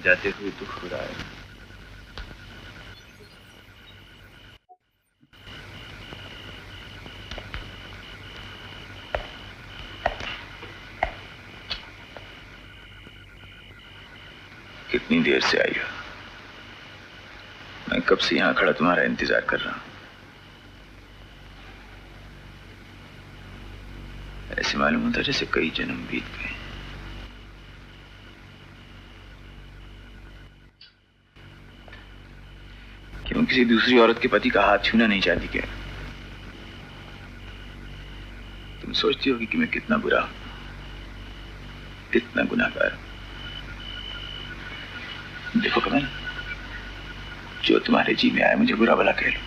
जाते हुए दुख हो रहा है। कितनी देर से आई हो? मैं कब से यहाँ खड़ा तुम्हारा इंतजार कर रहा हूँ। ऐसे मालूम होता जैसे कई जन्म बीत गए। क्यों किसी दूसरी औरत के पति का हाथ छूना नहीं चाहती क्या? तुम सोचती होगी कि मैं कितना बुरा हूं, कितना गुनाहगार हूं। देखो कमल, जो तुम्हारे जी में आए मुझे बुरा भला कह लो,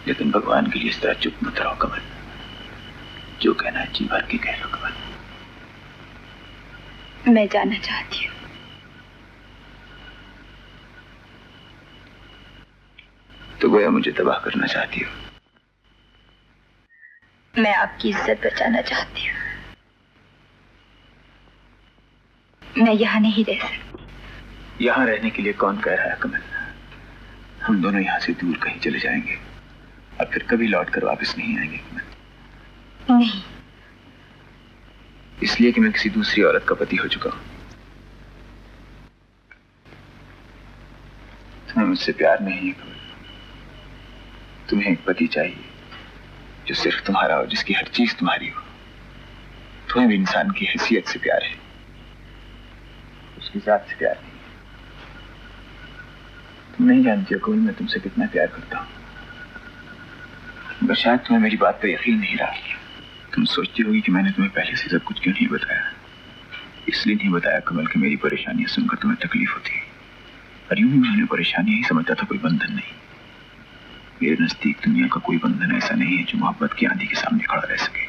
लेकिन भगवान के लिए इस तरह चुप मत रहो कमल। जो कहना है जी भर के कह लो कमल। मैं जाना चाहती हूँ। तो गोया मुझे तबाह करना चाहती हो। मैं आपकी इज्जत बचाना चाहती हूँ। मैं यहाँ नहीं रह सकती। यहाँ रहने के लिए कौन कह रहा है कमल? हम दोनों यहाँ से दूर कहीं चले जाएंगे और फिर कभी लौट कर वापस नहीं आएंगे कमल। नहीं, इसलिए कि मैं किसी दूसरी औरत का पति हो चुका हूँ। तुम्हें मुझसे प्यार नहीं है कमल। तुम्हें एक पति चाहिए जो सिर्फ तुम्हारा हो, जिसकी हर चीज तुम्हारी हो। तुम्हें भी इंसान की हैसियत से प्यार है, उसकी जात से प्यार नहीं। तुम नहीं जानती हो कमल मैं तुमसे कितना प्यार करता हूँ, मगर शायद तुम्हें मेरी बात पर यकीन नहीं रहा। तुम सोचती होगी कि मैंने तुम्हें पहले से सब कुछ क्यों नहीं बताया। इसलिए नहीं बताया कमल कि मेरी परेशानियां सुनकर तुम्हें तकलीफ होती है, और यूं ही मैंने परेशानी ही समझता था, कोई बंधन नहीं। मेरे नजदीक दुनिया का कोई बंधन ऐसा नहीं है जो मोहब्बत की आंधी के सामने खड़ा रह सके।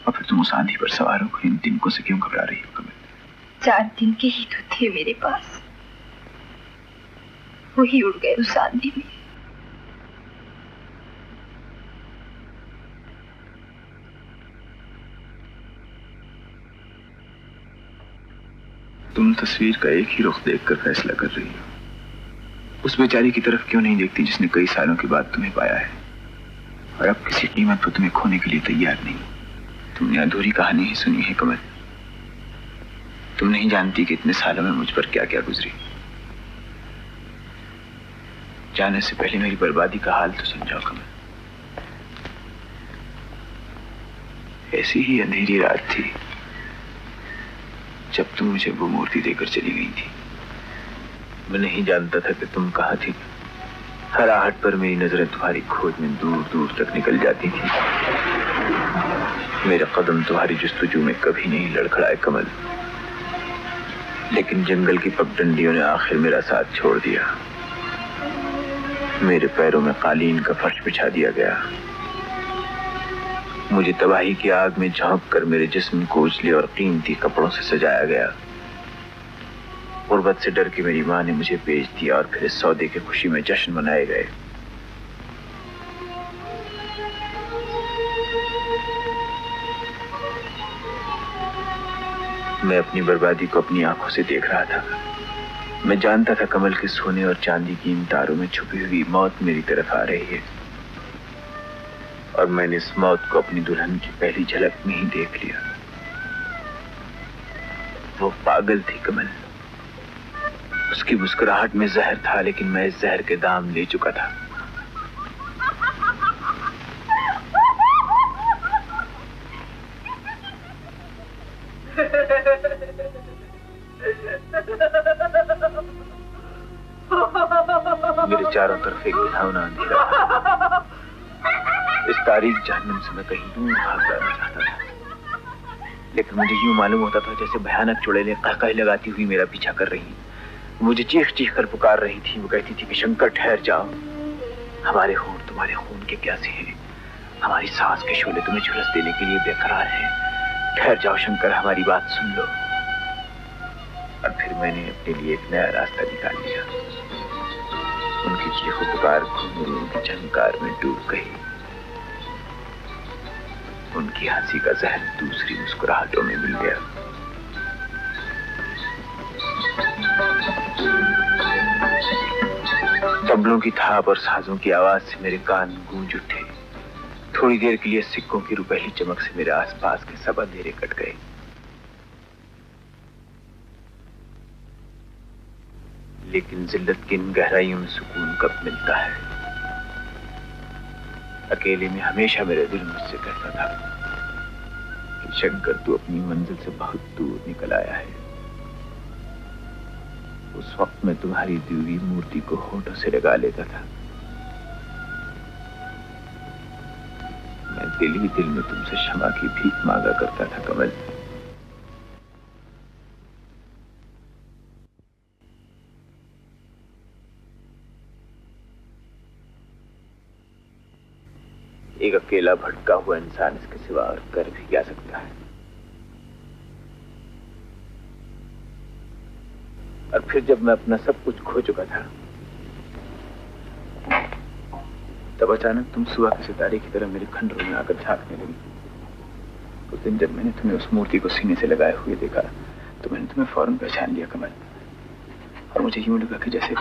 और फिर तुम उस आंधी पर सवार होकर इन तिनकों से क्यों घबरा रही हो कमल? 4 दिन के ही तो थे मेरे पास, वही उड़ गए उस आंधी में। तुम तस्वीर का एक ही रुख देखकर फैसला कर रही हो। उस बेचारी की तरफ क्यों नहीं देखती जिसने कई सालों के बाद तुम्हें पाया है और अब किसी कीमत पर तुम्हें खोने के लिए तैयार नहीं। तुमने अधूरी कहानी ही सुनी है कमल। तुम नहीं जानती कि इतने सालों में मुझ पर क्या क्या गुजरी। जाने से पहले मेरी बर्बादी का हाल तो समझाओ कमल। ऐसी ही अंधेरी रात थी जब तुम मुझे वो मूर्ति देकर चली गई थी। मैं नहीं जानता था कि तुम कहाँ थी। हर आहट पर मेरी नजरें तुम्हारी खोज में दूर दूर तक निकल जाती थी। मेरे कदम तुम्हारी जुस्तजू में कभी नहीं लड़खड़ाए कमल, लेकिन जंगल की पगडंडियों ने आखिर मेरा साथ छोड़ दिया। मेरे पैरों में कालीन का फर्श बिछा दिया गया। मुझे तबाही की आग में झोंक कर मेरे जिस्म को उजले और कीमती कपड़ों से सजाया गया। गुर्बत से डर के मेरी माँ ने मुझे बेच दिया और फिर इस सौदे की खुशी में जश्न मनाए गए। मैं अपनी बर्बादी को अपनी आंखों से देख रहा था। मैं जानता था कमल के सोने और चांदी की इन तारों में छुपी हुई मौत मेरी तरफ आ रही है, और मैंने इस मौत को अपनी दुल्हन की पहली झलक में ही देख लिया। वो पागल थी कमल। उसकी मुस्कुराहट में जहर था, लेकिन मैं इस जहर के दाम ले चुका था। मेरे चारों तरफ एक घिनौना अंधेरा था। इस तारीख जहन्नम से मैं कहीं दूर भाग जाना चाहता था, लेकिन मुझे यूं मालूम होता था जैसे भयानक चुड़ैलें कहकहे लगाती हुई मेरा पीछा कर रही। मुझे चीख चीख कर पुकार रही थी। वो कहती थी कि शंकर ठहर जाओ, हमारे होंठ तुम्हारे खून के प्यासे हैं, हमारी सांस के शोले तुम्हें झुलस देने के लिए बेकरार हैं। ठहर जाओ शंकर, हमारी बात सुन लो। और फिर मैंने अपने लिए एक नया रास्ता निकाल लिया। उनकी चीखों पुकार घुंघरूओं की झंकार में डूब गई। उनकी हंसी का जहर दूसरी मुस्कुराहटों में मिल गया। तबलों की थाप और साजों की आवाज से मेरे कान गूंज उठे। थोड़ी देर के लिए सिक्कों की रुपहली चमक से मेरे आसपास के सब अंधेरे कट गए। लेकिन जिल्लत की इन गहराइयों में सुकून कब मिलता है। अकेले में हमेशा मेरा दिल मुझसे कहता था कि शंकर तू अपनी मंजिल से बहुत दूर निकल आया है। उस वक्त मैं तुम्हारी दी हुई मूर्ति को होठों से लगा लेता था। मैं दिल ही दिल में तुमसे क्षमा की भीख मांगा करता था कमल। एक अकेला भटका हुआ इंसान इसके सिवा और कर भी क्या सकता है। और फिर जब मैं अपना सब कुछ खो चुका था, तब अचानक तुम सुबह के सितारे की तरह मेरे खंडरों में आकर झांकने लगी। उस दिन जब मैंने तुम्हें उस मूर्ति को सीने से लगाए हुए देखा तो मैंने तुम्हें फौरन पहचान लिया कमल। और मुझे यूं लगा कि जैसे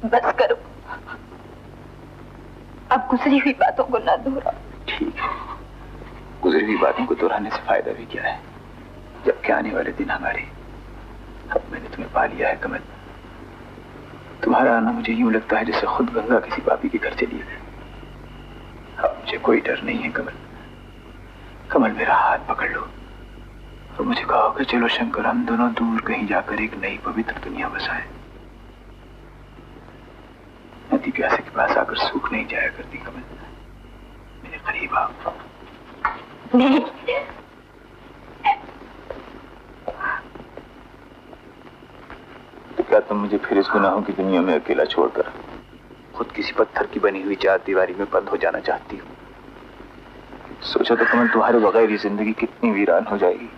बस करो, अब गुजरी हुई बातों को ना दोहराओ। ठीक है, गुजरी हुई बातों को दोहराने से फायदा भी क्या है, जबकि आने वाले दिन हमारे। अब मैंने तुम्हें पा लिया है कमल। तुम्हारा आना मुझे यूं लगता है जैसे खुद गंगा किसी पापी के घर चली है। अब मुझे कोई डर नहीं है कमल। कमल मेरा हाथ पकड़ लो और मुझे कहो कि चलो शंकर, हम दोनों दूर कहीं जाकर एक नई पवित्र दुनिया बसाएं। नदी प्यासे के पास आकर सूख नहीं जाया करती कमल। मेरे करीब आओ। नहीं, तो क्या तुम मुझे फिर इस गुनाहों की दुनिया में अकेला छोड़कर खुद किसी पत्थर की बनी हुई चार दीवारी में बंद हो जाना चाहती हो? सोचा तो कमल, तुम्हारे बगैर ये जिंदगी कितनी वीरान हो जाएगी।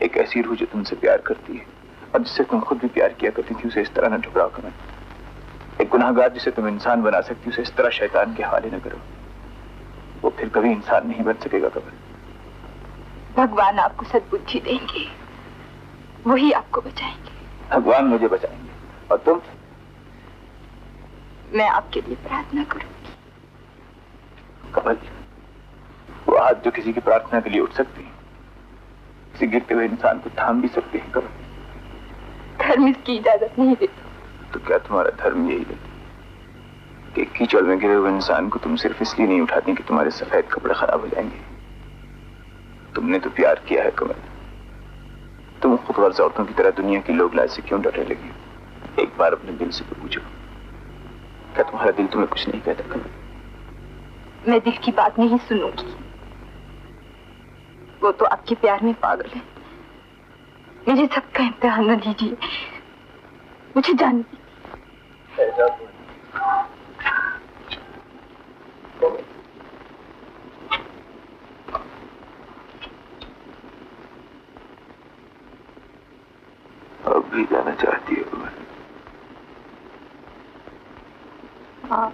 एक ऐसी रूह जो तुमसे प्यार करती है और जिससे तुम खुद भी प्यार किया करती थी, उसे इस तरह न ठुकराओ कमल। एक गुनाहगार जिसे तुम इंसान बना सकती, उसे इस तरह शैतान के हवाले न करो। वो फिर कभी इंसान नहीं बन सकेगा कमल। भगवान आपको सद्बुद्धि देंगे, वही आपको बचाएंगे। भगवान मुझे बचाएंगे और तुम? मैं आपके लिए प्रार्थना करूंगी। कमल, वो हाथ जो किसी की प्रार्थना के लिए उठ सकती है, किसी गिरते हुए इंसान को थाम भी सकते हैं कमल। धर्म इसकी इजाजत नहीं देता। तो क्या तुम्हारा धर्म यही है कि कीचड़ में गिरे हुए इंसान को तुम सिर्फ इसलिए नहीं उठाती कि तुम्हारे सफेद कपड़े खराब हो जाएंगे? तुमने तो प्यार किया है कमल। तुम खुद गर्ज औरतों की तरह दुनिया की लोग लाज से क्यों डरने लगी? एक बार अपने दिल से तो पूछो, क्या तुम्हारा दिल तुम्हें कुछ नहीं कहता कमल? मैं दिल की बात नहीं सुनूंगी। वो तो आपके प्यार में पागल है। मुझे सबका इम्तिहान न लीजिए, मुझे जान अब भी जाना चाहती हो? हाँ।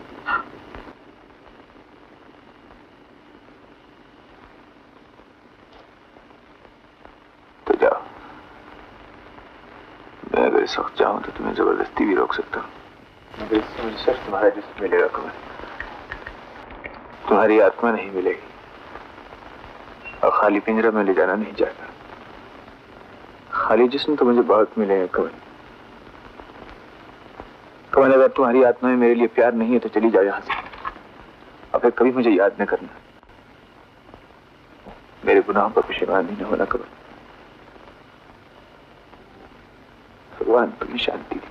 तो जाओ। मैं अगर इस वक्त चाहूं तो तुम्हें जबरदस्ती भी रोक सकता हूं, मगर इससे मुझे सिर्फ तुम्हारा जिस्म मिलेगा कमल। तुम्हारी आत्मा नहीं मिलेगी और खाली पिंजरा में ले जाना नहीं चाहता। खाली जिस्म तो मुझे बहुत मिले हैं कमल। कमल, अगर तुम्हारी आत्मा में मेरे लिए प्यार नहीं है तो चली जाओ यहां से, और फिर कभी मुझे याद न करना। मेरे गुनाहों पर पशेमान नहीं होना कमल। भगवान तुम्हें शांति दी।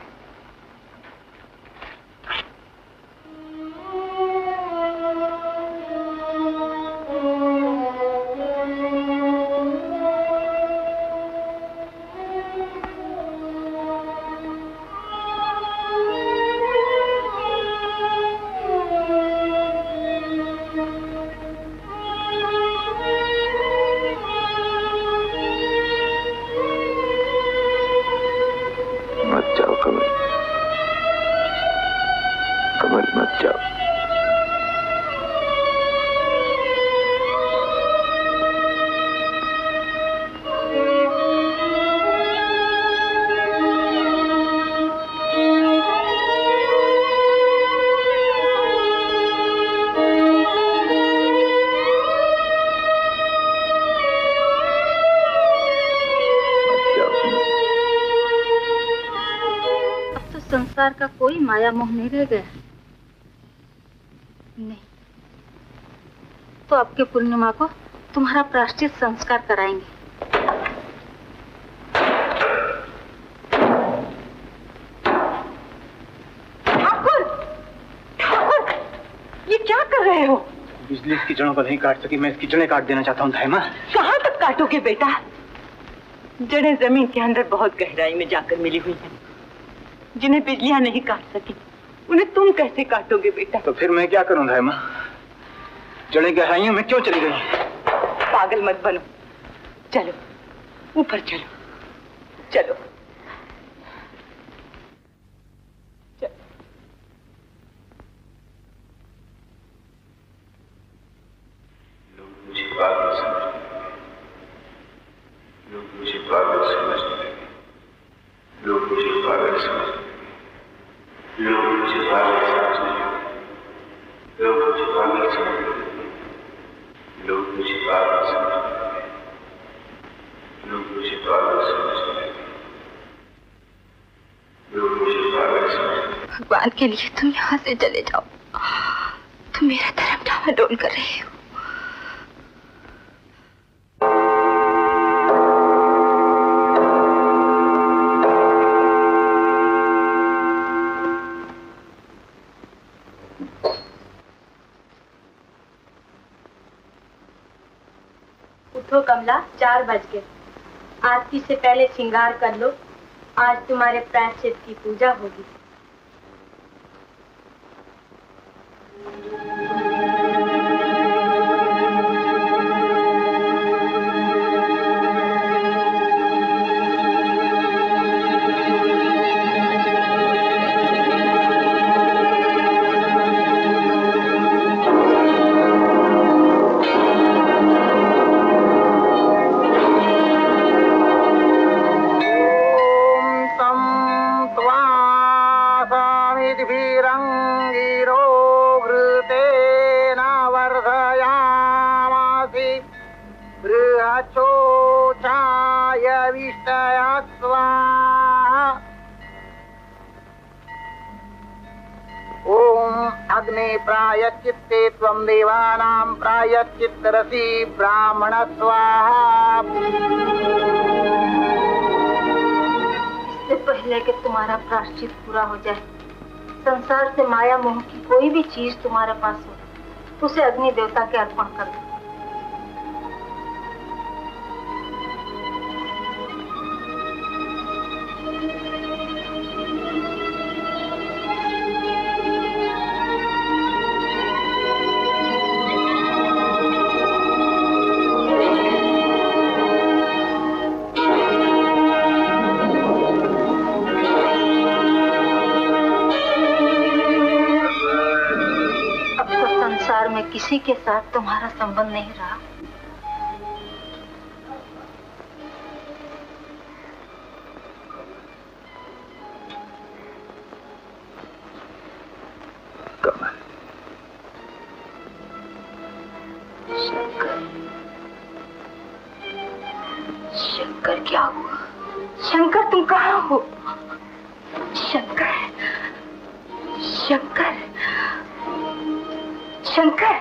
संस्कार का कोई माया मोह नहीं रह गया? नहीं, तो आपके पूर्णिमा को तुम्हारा प्रायश्चित संस्कार कराएंगे। ठाकुर, ठाकुर, ये क्या कर रहे हो? बिजली इसकी जड़ों को नहीं काट सकी, मैं इसकी जड़ें काट देना चाहता हूँ धायमा। कहाँ तक काटोगे बेटा? जड़ें जमीन के अंदर बहुत गहराई में जाकर मिली हुई हैं, जिन्हें बिजलियां नहीं काट सकी, उन्हें तुम कैसे काटोगे बेटा? तो फिर मैं क्या करूं धायमा? जड़ें गहराइयों में क्यों चली गई? पागल मत बनो, चलो ऊपर चलो, चलो लोग मुझे पागल समझने लगे, लोग मुझे पागल समझने लगे, लोग मुझे पागल समझने लगे, लोग मुझे पागल समझने लगे, लोग मुझे पागल समझने लगे, लोग मुझे पागल समझने लगे, लोग मुझे पागल समझने लगे। भगवान के लिए तुम यहाँ से चले जाओ, तुम मेरा धर्म डावाडोल कर रहे हो। उठो कमला, 4 बज गए। आरती से पहले श्रृंगार कर लो, आज तुम्हारे प्रायश्चित की पूजा होगी। प्रायश्चित्ते त्वं देवानां प्रायश्चित्तरसि ब्राह्मण स्वाहा। इससे पहले कि तुम्हारा प्रायश्चित पूरा हो जाए, संसार से माया मोह की कोई भी चीज तुम्हारे पास हो, उसे अग्नि देवता के अर्पण कर दो। किसी के साथ तुम्हारा संबंध नहीं रहा। शंकर, शंकर क्या हुआ? शंकर तुम कहाँ हो? शंकर, शंकर, शंकर।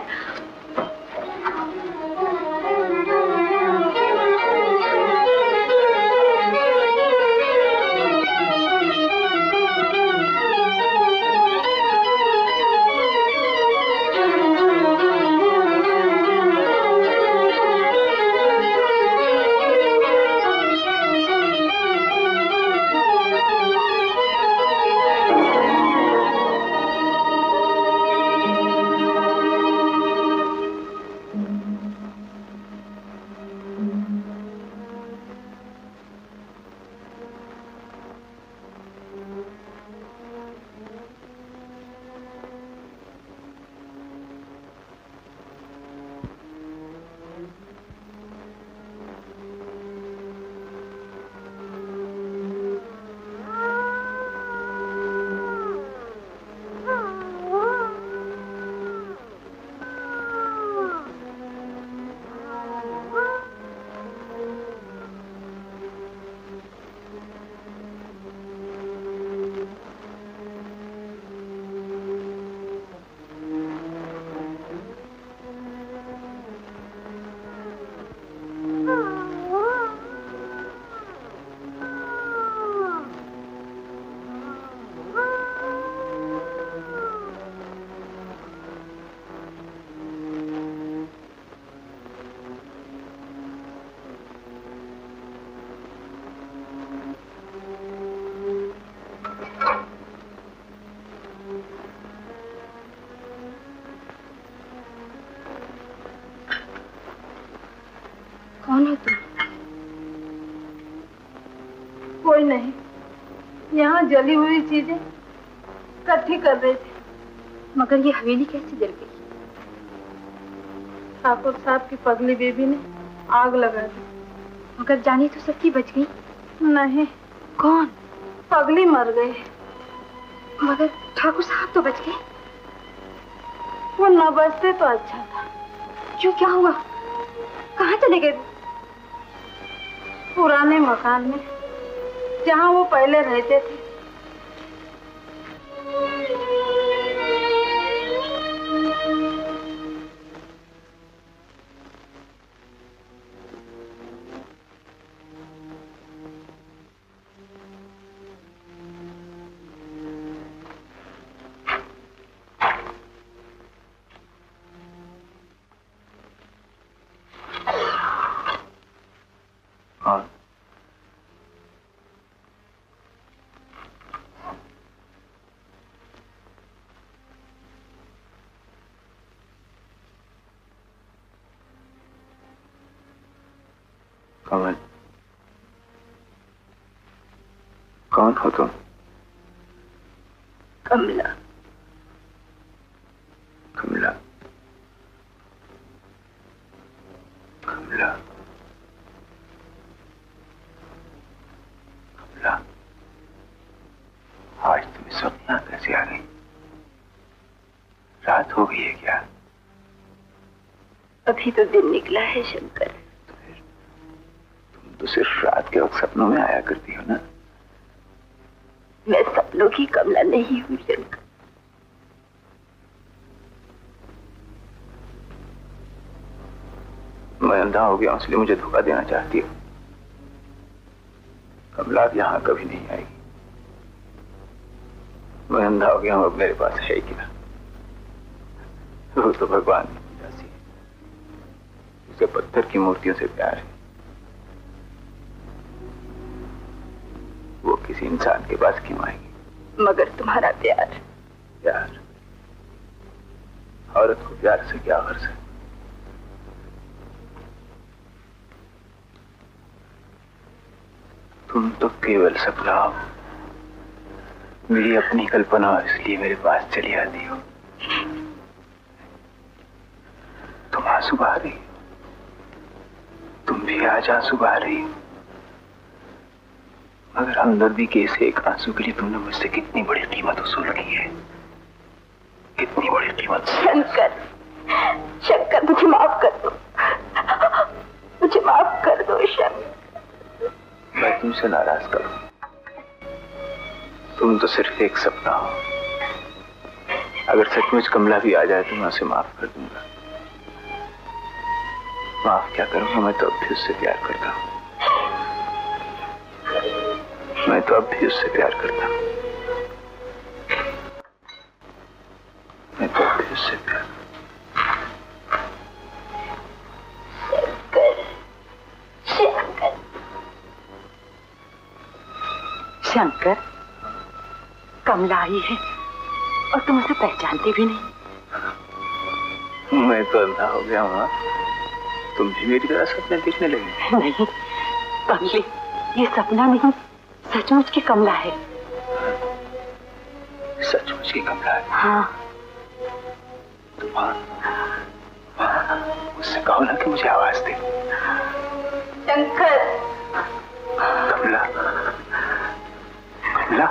यहाँ जली हुई चीजें इकट्ठी कर रहे थे। मगर ये हवेली कैसे जल गई? ठाकुर साहब की पगली बेबी ने आग लगा दी। मगर जानी तो सबकी बच गई। नहीं। कौन? पगली मर गई। मगर ठाकुर साहब तो बच गए। वो न बचते तो अच्छा था। क्यों, क्या हुआ? कहाँ चले गए? पुराने मकान में, जहाँ वो पहले रहते थे। कमल, कौन हो तुम? कमला। कमला, कमला, कमला, आज तुम्हें सपना कैसे आ गई? रात हो गई है क्या? अभी तो दिन निकला है शंकर। तो सिर्फ रात के वक्त सपनों में आया करती हो ना? मैं सपनों की कमला नहीं हूँ शंकर। मैं अंधा हो गया हूं, इसलिए मुझे धोखा देना चाहती हो। कमला अब यहाँ कभी नहीं आएगी। मैं अंधा हो गया हूं, अब मेरे पास है क्या? वो तो भगवान की दासी है, उसे पत्थर की मूर्तियों से प्यार है। वो किसी इंसान के पास क्यों आएगी? मगर तुम्हारा प्यार। प्यार? औरत को प्यार से क्या गर्ज है? तुम तो केवल सपना हो, मेरी अपनी कल्पना हो, इसलिए मेरे पास चली आती हो। तुम आंसू बहा रही हो, तुम भी आज आंसू बहा रही हो। मगर हमदर्दी के इस एक आंसू के लिए तुमने मुझसे कितनी बड़ी कीमत वसूल की है, कितनी बड़ी कीमत। शंकर, शंकर मुझे माफ कर दो, मुझे माफ कर दो शंकर। मैं तुमसे नाराज करूं? तुम तो सिर्फ एक सपना हो। अगर सचमुच कमला भी आ जाए तो मैं उसे माफ कर दूंगा। माफ क्या करूंगा, मैं तो अब भी उससे प्यार करता हूं। मैं तो अब भी उससे प्यार करता हूं। मैं तो अब भी उससे प्यार। शंकर, शंकर, शंकर, कमला आई है और तुम उसे पहचानते भी नहीं। मैं तो अंधा हो गया हूँ। तुम भी मेरी तरह सपने देखने लगे? नहीं कमली, ये सपना नहीं, सचमुच की कमला है। सचमुच की कमला है? हाँ। तुम उससे कहो ना कि मुझे आवाज दे। शंकर। कमला, कमला,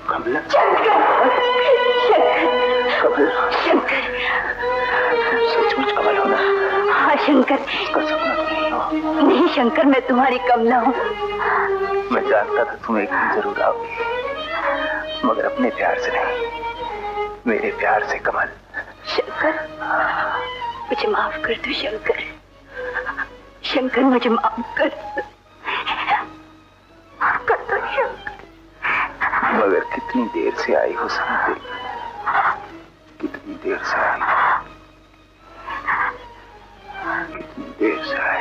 कमला, शंकर, शंकर, शंकर, सचमुच कमल हो ना? हाँ शंकर। इसका सपना नहीं हो? नहीं शंकर, मैं तुम्हारी कमला हूँ। मैं जानता था तुम एक दिन जरूर आओगी, मगर अपने प्यार से नहीं, मेरे प्यार से कमल। शंकर, मुझे माफ कर दो शंकर, शंकर मुझे माफ कर दो, शंकर। मगर कितनी देर से आई हो समझे? कितनी देर से आई, कितनी देर से आई।